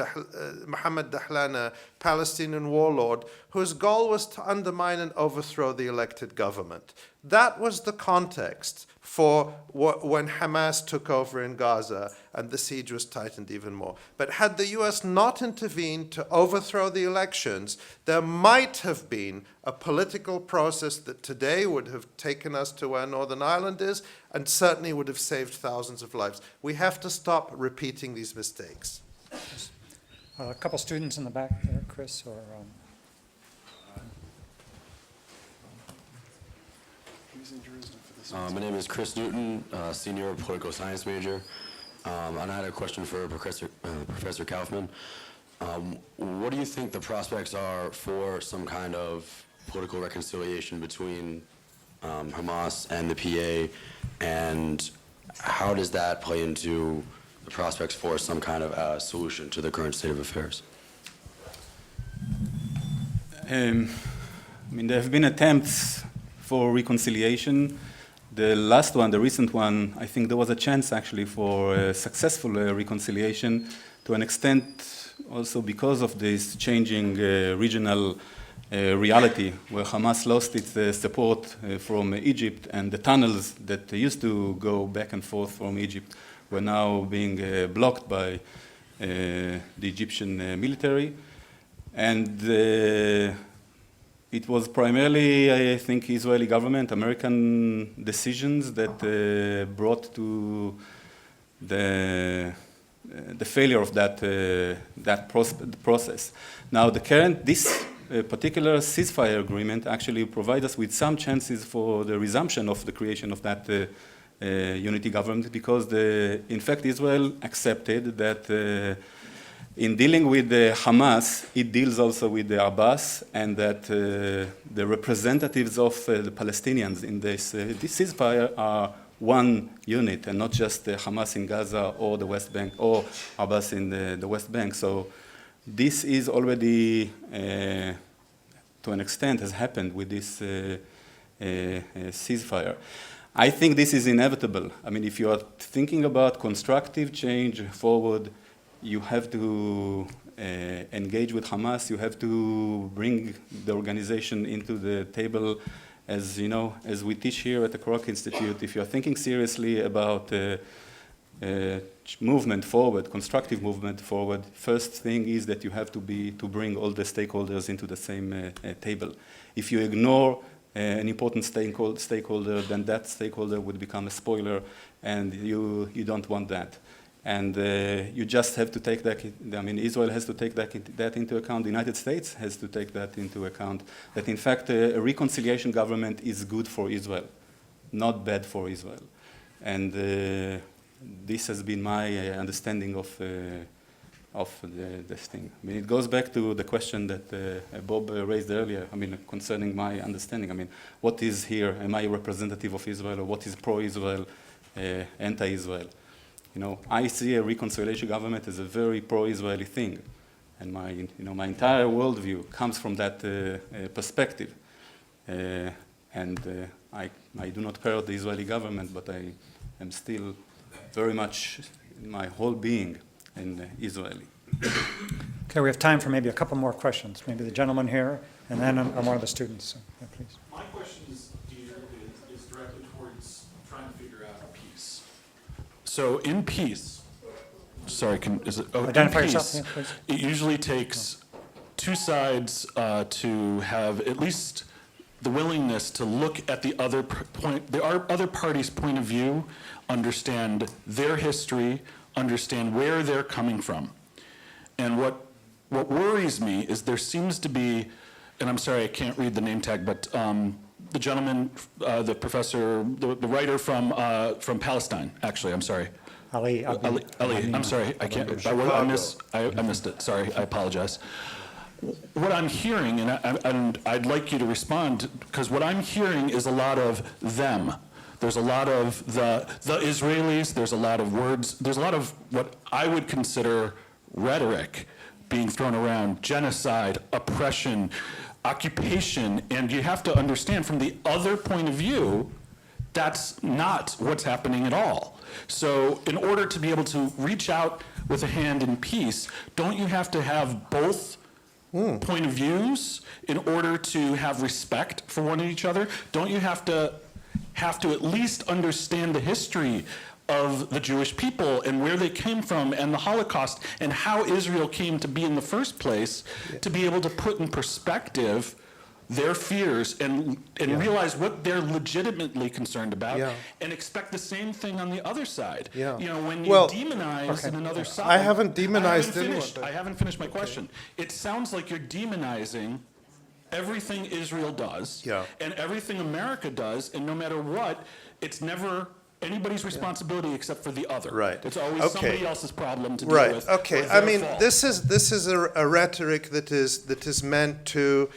Dahlan, a Palestinian warlord, whose goal was to undermine and overthrow the elected government. That was the context for when Hamas took over in Gaza and the siege was tightened even more. But had the US not intervened to overthrow the elections, there might have been a political process that today would have taken us to where Northern Ireland is and certainly would have saved thousands of lives. We have to stop repeating these mistakes. A couple students in the back there, Chris, or... My name is Chris Newton, senior political science major. And I had a question for Professor Kaufman. What do you think the prospects are for some kind of political reconciliation between Hamas and the PA, and how does that play into the prospects for some kind of solution to the current state of affairs? There have been attempts for reconciliation. The last one, the recent one, I think there was a chance actually for a successful reconciliation to an extent also because of this changing regional reality where Hamas lost its support from Egypt, and the tunnels that used to go back and forth from Egypt were now being blocked by the Egyptian military. And it was primarily, I think, Israeli government, American decisions that brought to the failure of that process. Now, this particular ceasefire agreement actually provides us with some chances for the resumption of the creation of that unity government, because in fact Israel accepted that in dealing with the Hamas, it deals also with the Abbas, and that the representatives of the Palestinians in this ceasefire are one unit and not just Hamas in Gaza or the West Bank or Abbas in the West Bank. So this is already, to an extent, has happened with this ceasefire. I think this is inevitable. I mean, if you are thinking about constructive change forward, you have to engage with Hamas. You have to bring the organization into the table. As you know, as we teach here at the Kroc Institute, if you're thinking seriously about movement forward, constructive movement forward, first thing is that you have to bring all the stakeholders into the same table. If you ignore an important stakeholder, then that stakeholder would become a spoiler, and you don't want that. And you just have to take that, I mean, Israel has to take that into account. The United States has to take that into account, that in fact a reconciliation government is good for Israel, not bad for Israel. And this has been my understanding of this thing. I mean, it goes back to the question that Bob raised earlier, I mean, concerning my understanding. I mean, what is here? Am I a representative of Israel, or what is pro-Israel, anti-Israel? You know, I see a reconciliation government as a very pro-Israeli thing, and my entire worldview comes from that perspective. And I do not parrot the Israeli government, but I am still very much in my whole being an Israeli. Okay, we have time for maybe a couple more questions. Maybe the gentleman here, and then one of the students. So, yeah, please. My question is directed towards trying to figure out peace. So in peace, Identify yourself, yeah, please. It usually takes two sides to have at least the willingness to look at the other other party's point of view, understand their history, understand where they're coming from. And what worries me is there seems to be, and I'm sorry I can't read the name tag, but the gentleman, the professor, the writer from Palestine, actually, I'm sorry. Ali, I'm sorry, I can't, I missed it, sorry, I apologize. What I'm hearing, and I'd like you to respond, because what I'm hearing is a lot of them. There's a lot of the Israelis, there's a lot of words, there's a lot of what I would consider rhetoric being thrown around, genocide, oppression, occupation, and you have to understand from the other point of view, that's not what's happening at all. So in order to be able to reach out with a hand in peace, don't you have to have both point of views in order to have respect for one each other? Don't you have to at least understand the history of the Jewish people and where they came from and the Holocaust and how Israel came to be in the first place, to be able to put in perspective their fears and realize what they're legitimately concerned about, and expect the same thing on the other side. You know, when you demonize another side. I haven't demonized anyone. I haven't finished my question. It sounds like you're demonizing everything Israel does and everything America does, and no matter what, it's never anybody's responsibility except for the other. Right. It's always somebody else's problem to deal with. Right. Okay. I mean, this is a rhetoric that is meant to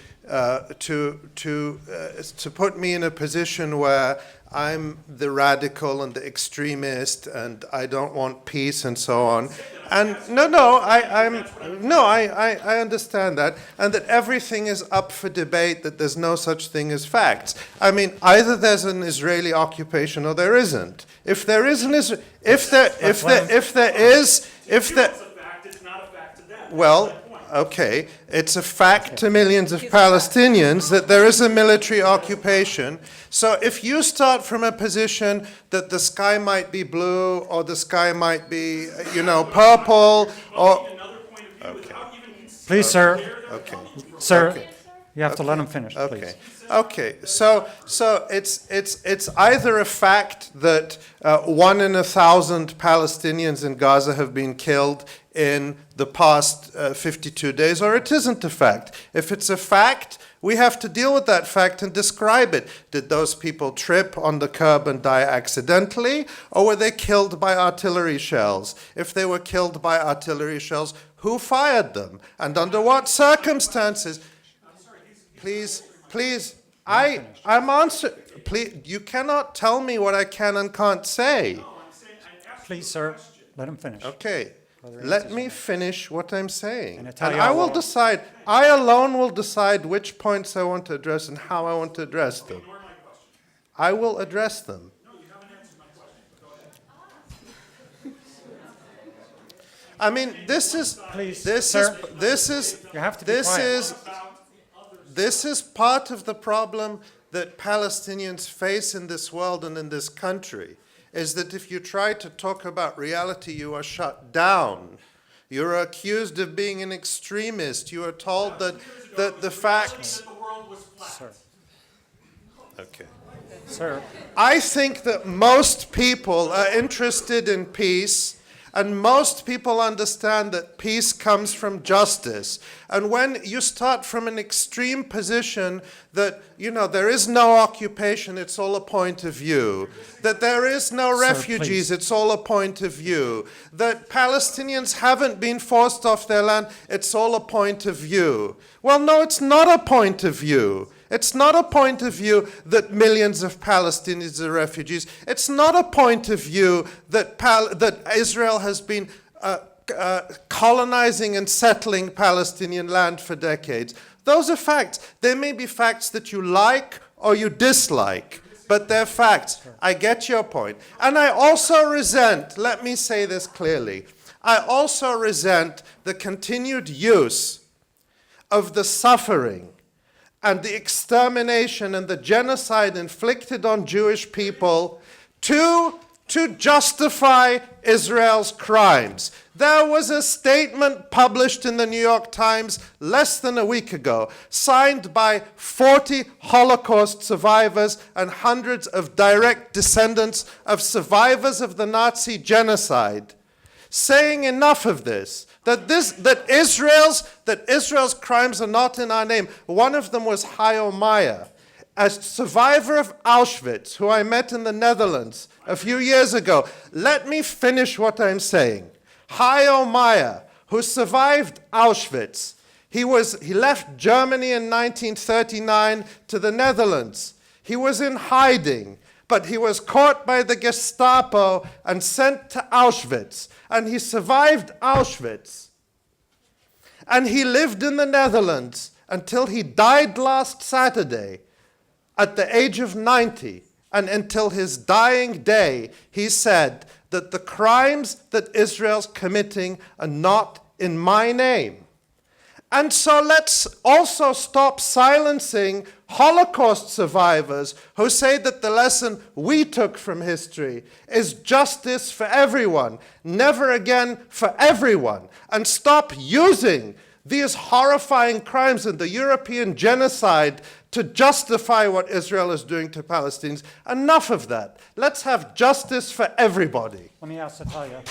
put me in a position where I'm the radical and the extremist, and I don't want peace and so on. And I understand that, and that everything is up for debate. That there's no such thing as facts. I mean, either there's an Israeli occupation or there isn't. If there is an Israel, if there is. Well, okay, it's a fact to millions of Palestinians that there is a military occupation. So if you start from a position that the sky might be blue or the sky might be, purple, or... Okay. Please, sir. Okay. Sir, okay. You have to let him finish, please. Okay. So it's either a fact that 1 in 1,000 Palestinians in Gaza have been killed in the past 52 days, or it isn't a fact. If it's a fact, we have to deal with that fact and describe it. Did those people trip on the curb and die accidentally, or were they killed by artillery shells? If they were killed by artillery shells, who fired them? And under what circumstances? Please, I'm answering. Please, you cannot tell me what I can and can't say. Please, sir, let him finish. Okay. Let me finish what I'm saying. And And Italia I will will- decide, I alone will decide which points I want to address and how I want to address them. I will address them. I mean, this is, Please, this sir. is, this is, You have to be this quiet. is, this is part of the problem that Palestinians face in this world and in this country, is that if you try to talk about reality, you are shut down. You're accused of being an extremist. You are told that the facts... The world was flat. Okay. Sir, I think that most people are interested in peace, and most people understand that peace comes from justice. And when you start from an extreme position that, you know, there is no occupation, it's all a point of view, that there is no Sir, refugees, please. it's all a point of view, that Palestinians haven't been forced off their land, it's all a point of view. Well, no, it's not a point of view. It's not a point of view that millions of Palestinians are refugees. It's not a point of view that, that Israel has been colonizing and settling Palestinian land for decades. Those are facts. There may be facts that you like or you dislike, but they're facts. I get your point. And I also resent, let me say this clearly, I also resent the continued use of the suffering and the extermination and the genocide inflicted on Jewish people to justify Israel's crimes. There was a statement published in the New York Times less than a week ago, signed by 40 Holocaust survivors and hundreds of direct descendants of survivors of the Nazi genocide, saying enough of this. That Israel's crimes are not in our name. One of them was Hayo Maya, a survivor of Auschwitz, who I met in the Netherlands a few years ago. Let me finish what I'm saying. Hayo Maya, who survived Auschwitz, he left Germany in 1939 to the Netherlands. He was in hiding, but he was caught by the Gestapo and sent to Auschwitz. And he survived Auschwitz. And he lived in the Netherlands until he died last Saturday at the age of 90. And until his dying day, he said that the crimes that Israel's committing are not in my name. And so let's also stop silencing Holocaust survivors who say that the lesson we took from history is justice for everyone, never again for everyone. And stop using these horrifying crimes and the European genocide to justify what Israel is doing to Palestinians. Enough of that. Let's have justice for everybody. let me ask Italia.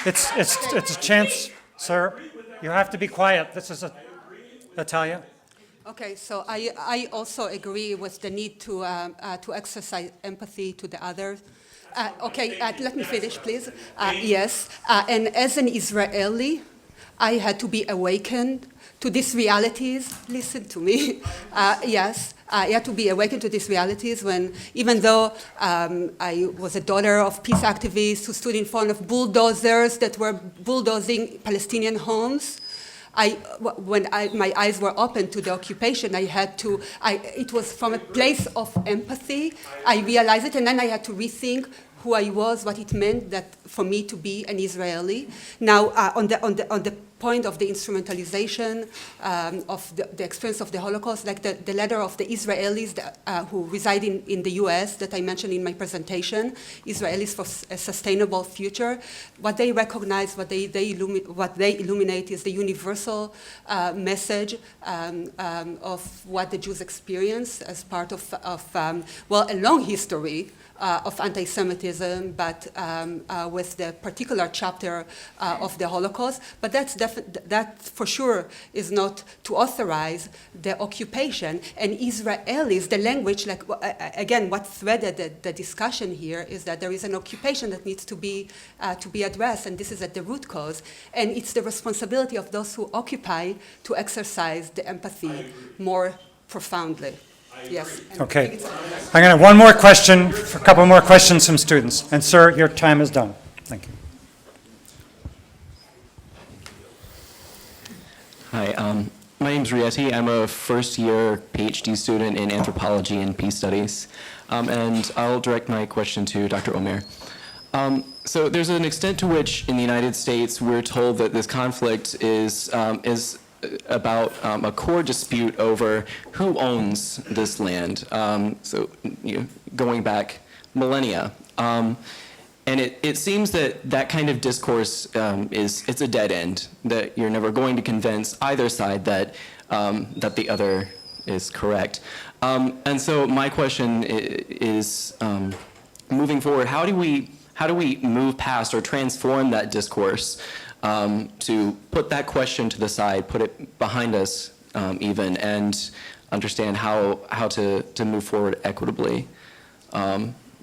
It's a chance, sir. You have to be quiet. This is Italia. Okay, so I also agree with the need to exercise empathy to the others. Let me finish, please. Yes, and as an Israeli, I had to be awakened to these realities. Listen to me. Yes, I had to be awakened to these realities when, even though I was a daughter of peace activists who stood in front of bulldozers that were bulldozing Palestinian homes, when my eyes were open to the occupation, it was from a place of empathy. I realized it, and then I had to rethink who I was, what it meant that for me to be an Israeli. Now, on the point of the instrumentalization of the experience of the Holocaust, like the letter of the Israelis who reside in the US that I mentioned in my presentation, Israelis for a Sustainable Future, what they recognize, what they illuminate is the universal message of what the Jews experience as part of a long history of anti-Semitism, but with the particular chapter of the Holocaust. But that's that for sure is not to authorize the occupation. And Israelis, the language, like again, what threaded the discussion here is that there is an occupation that needs to be addressed, and this is at the root cause. And it's the responsibility of those who occupy to exercise the empathy more profoundly. Yes. Okay. I'm going to have one more question, a couple more questions from students. And sir, your time is done. Thank you. Hi, my name's Rieti. I'm a first-year PhD student in anthropology and peace studies, and I'll direct my question to Dr. Omer. So there's an extent to which in the United States we're told that this conflict is about a core dispute over who owns this land. So going back millennia. And it seems that kind of discourse it's a dead end, that you're never going to convince either side that the other is correct. And so my question is, moving forward, how do we move past or transform that discourse to put that question to the side, put it behind us even, and understand how to move forward equitably,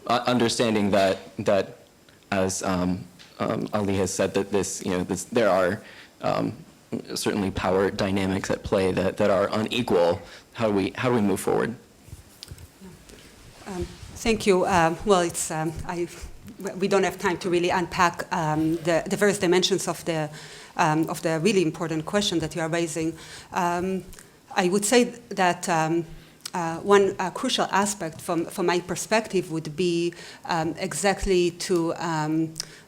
understanding that as Ali has said, that there are certainly power dynamics at play that are unequal. How do we move forward? Thank you. Well, it's we don't have time to really unpack the various dimensions of the really important question that you are raising. I would say that one crucial aspect from my perspective would be exactly to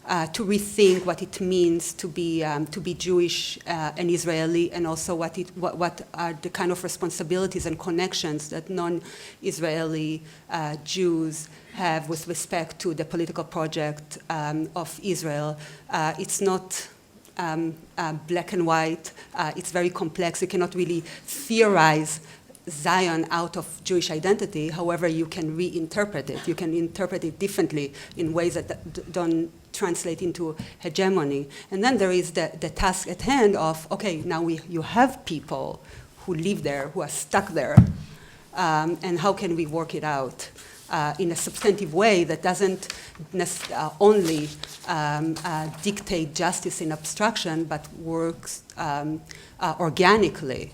rethink what it means to be Jewish and Israeli, and also what are the kind of responsibilities and connections that non-Israeli Jews have with respect to the political project of Israel. It's not black and white. It's very complex. You cannot really theorize Zion out of Jewish identity. However, you can reinterpret it. You can interpret it differently in ways that don't translate into hegemony. And then there is the task at hand of, okay, now you have people who live there, who are stuck there, and how can we work it out in a substantive way that doesn't only dictate justice in abstraction, but works organically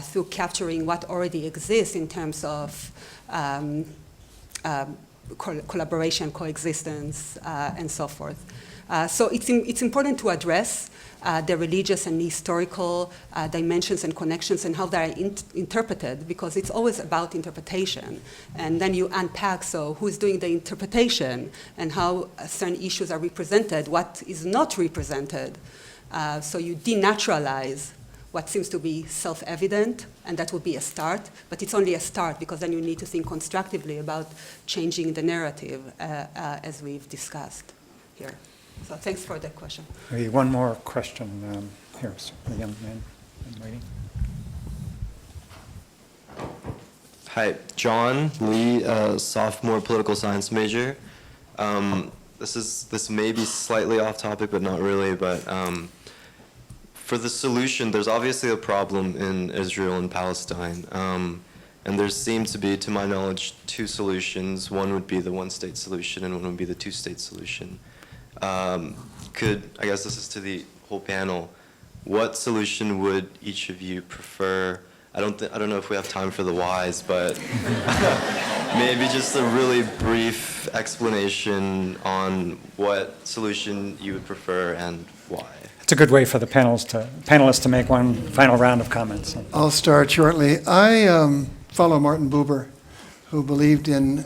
through capturing what already exists in terms of collaboration, coexistence, and so forth. So it's important to address the religious and historical dimensions and connections and how they are interpreted, because it's always about interpretation. And then you unpack, so who's doing the interpretation and how certain issues are represented, what is not represented. So you denaturalize what seems to be self-evident, and that would be a start, but it's only a start, because then you need to think constructively about changing the narrative, as we've discussed here. So thanks for the question. Maybe one more question. Here's the young man waiting. Hi, John Lee, sophomore political science major. This may be slightly off topic, but not really. But for the solution, there's obviously a problem in Israel and Palestine. And there seem to be, to my knowledge, two solutions. One would be the one-state solution, and one would be the two-state solution. I guess this is to the whole panel, what solution would each of you prefer? I don't know if we have time for the whys, but maybe just a really brief explanation on what solution you would prefer and why. It's a good way for the panelists to make one final round of comments. I'll start shortly. I follow Martin Buber, who believed in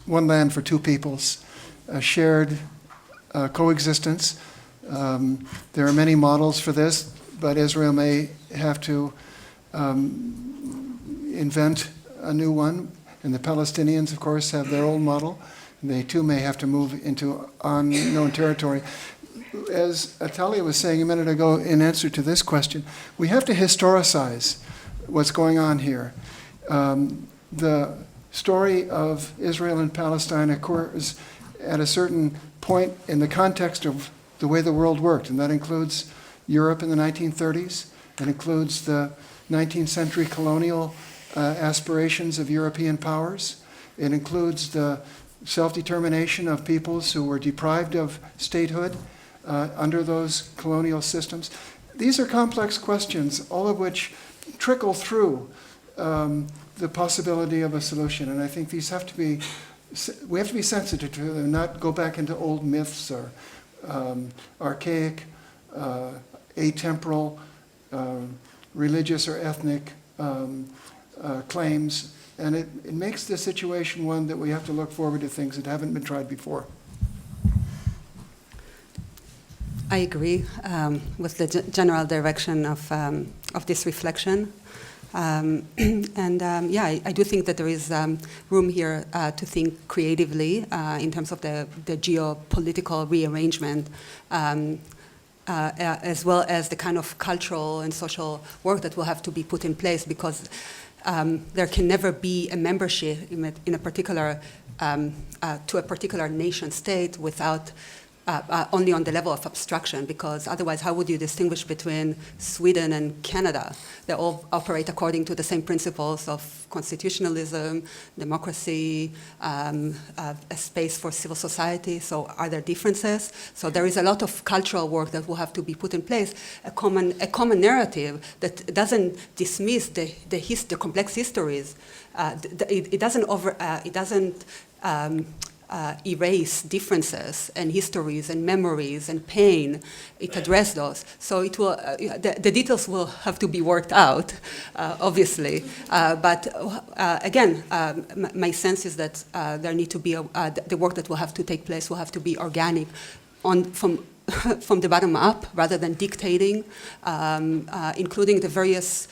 one land for two peoples, a shared coexistence. There are many models for this, but Israel may have to invent a new one, and the Palestinians, of course, have their own model. They too may have to move into unknown territory. As Atalia was saying a minute ago in answer to this question, we have to historicize what's going on here. The story of Israel and Palestine occurs at a certain point in the context of the way the world worked, and that includes Europe in the 1930s. It includes the 19th century colonial aspirations of European powers. It includes the self-determination of peoples who were deprived of statehood under those colonial systems. These are complex questions, all of which trickle through the possibility of a solution. And I think these have to be, we have to be sensitive to them and not go back into old myths or archaic, atemporal, religious or ethnic claims. And it makes the situation one that we have to look forward to things that haven't been tried before. I agree with the general direction of this reflection. Yeah, I do think that there is room here to think creatively in terms of the geopolitical rearrangement, as well as the kind of cultural and social work that will have to be put in place, because there can never be a membership in a particular to a particular nation state without only on the level of abstraction, because otherwise how would you distinguish between Sweden and Canada? They all operate according to the same principles of constitutionalism, democracy, a space for civil society. So are there differences? So there is a lot of cultural work that will have to be put in place, a common narrative that doesn't dismiss the complex histories. It doesn't erase differences and histories and memories and pain. It addresses those. So it will. The details will have to be worked out, obviously. But again, my sense is that there need to be the work that will have to take place will have to be organic, from the bottom up rather than dictating, including the various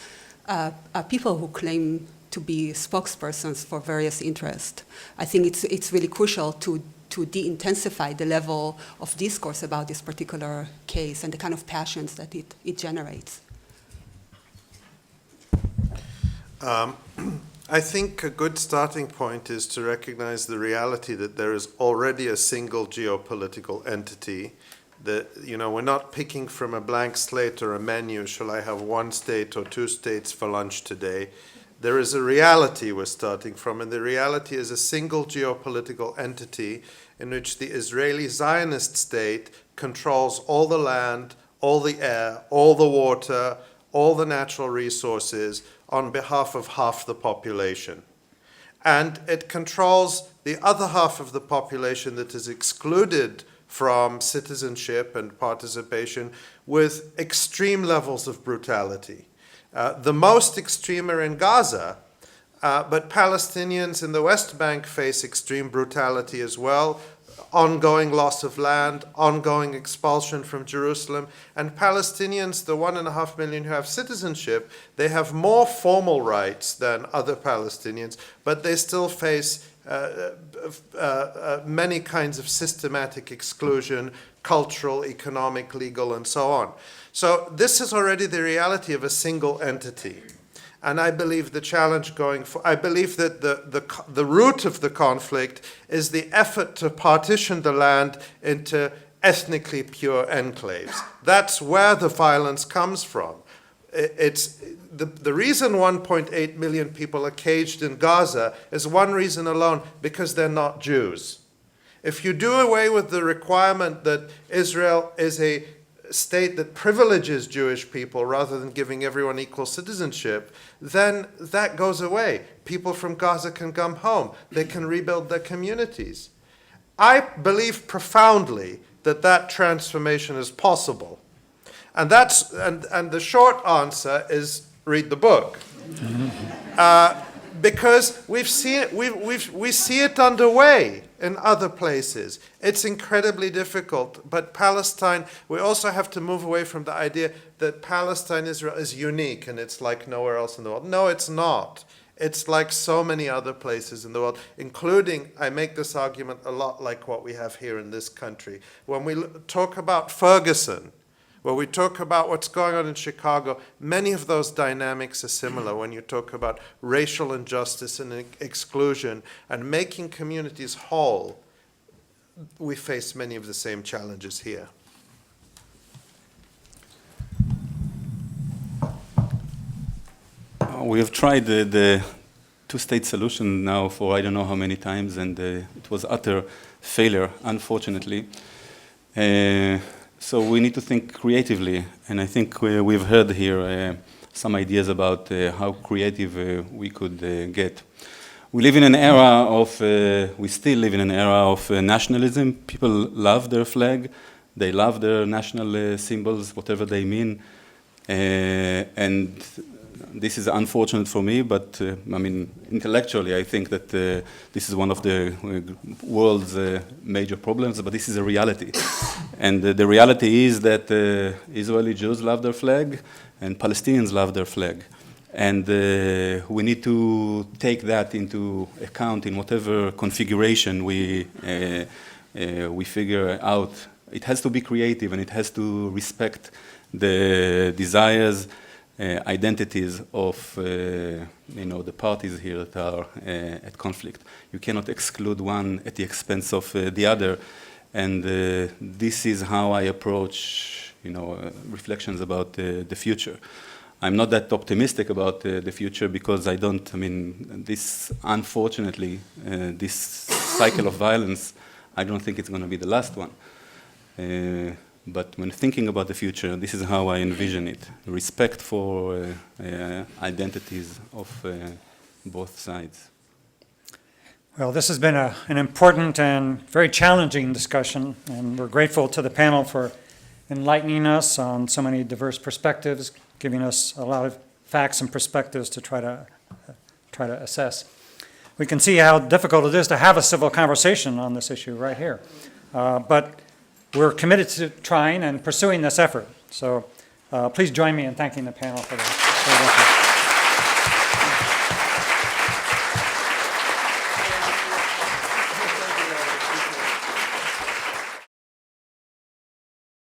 people who claim to be spokespersons for various interests. I think it's really crucial to de-intensify the level of discourse about this particular case and the kind of passions that it generates. I think a good starting point is to recognize the reality that there is already a single geopolitical entity. That, we're not picking from a blank slate or a menu, shall I have one state or two states for lunch today? There is a reality we're starting from, and the reality is a single geopolitical entity in which the Israeli Zionist state controls all the land, all the air, all the water, all the natural resources on behalf of half the population. And it controls the other half of the population that is excluded from citizenship and participation with extreme levels of brutality. The most extreme are in Gaza, but Palestinians in the West Bank face extreme brutality as well, ongoing loss of land, ongoing expulsion from Jerusalem. And Palestinians, the 1.5 million who have citizenship, they have more formal rights than other Palestinians, but they still face many kinds of systematic exclusion, cultural, economic, legal, and so on. So this is already the reality of a single entity. And I believe the challenge I believe that the root of the conflict is the effort to partition the land into ethnically pure enclaves. That's where the violence comes from. It's the reason 1.8 million people are caged in Gaza is one reason alone, because they're not Jews. If you do away with the requirement that Israel is a state that privileges Jewish people rather than giving everyone equal citizenship, then that goes away. People from Gaza can come home. They can rebuild their communities. I believe profoundly that transformation is possible. And the short answer is read the book. Because we see it underway in other places. It's incredibly difficult, but Palestine, we also have to move away from the idea that Palestine, Israel is unique and it's like nowhere else in the world. No, it's not. It's like so many other places in the world, including, I make this argument a lot like what we have here in this country. When we talk about Ferguson, when we talk about what's going on in Chicago, many of those dynamics are similar when you talk about racial injustice and exclusion and making communities whole. We face many of the same challenges here. We have tried the two-state solution now for I don't know how many times, and it was utter failure, unfortunately. So we need to think creatively, and I think we've heard here some ideas about how creative we could get. We live in an era of, we still live in an era of nationalism. People love their flag, they love their national symbols, whatever they mean, and this is unfortunate for me, but I mean, intellectually, I think that this is one of the world's major problems, but this is a reality. And the reality is that Israeli Jews love their flag and Palestinians love their flag. And we need to take that into account in whatever configuration we figure out. It has to be creative and it has to respect the desires, identities of the parties here that are at conflict. You cannot exclude one at the expense of the other, and this is how I approach reflections about the future. I'm not that optimistic about the future because I don't. I mean, this unfortunately, this cycle of violence, I don't think it's going to be the last one. But when thinking about the future, this is how I envision it. Respect for identities of both sides. Well, this has been an important and very challenging discussion, and we're grateful to the panel for enlightening us on so many diverse perspectives, giving us a lot of facts and perspectives to try to assess. We can see how difficult it is to have a civil conversation on this issue right here. But we're committed to trying and pursuing this effort. So please join me in thanking the panel for that.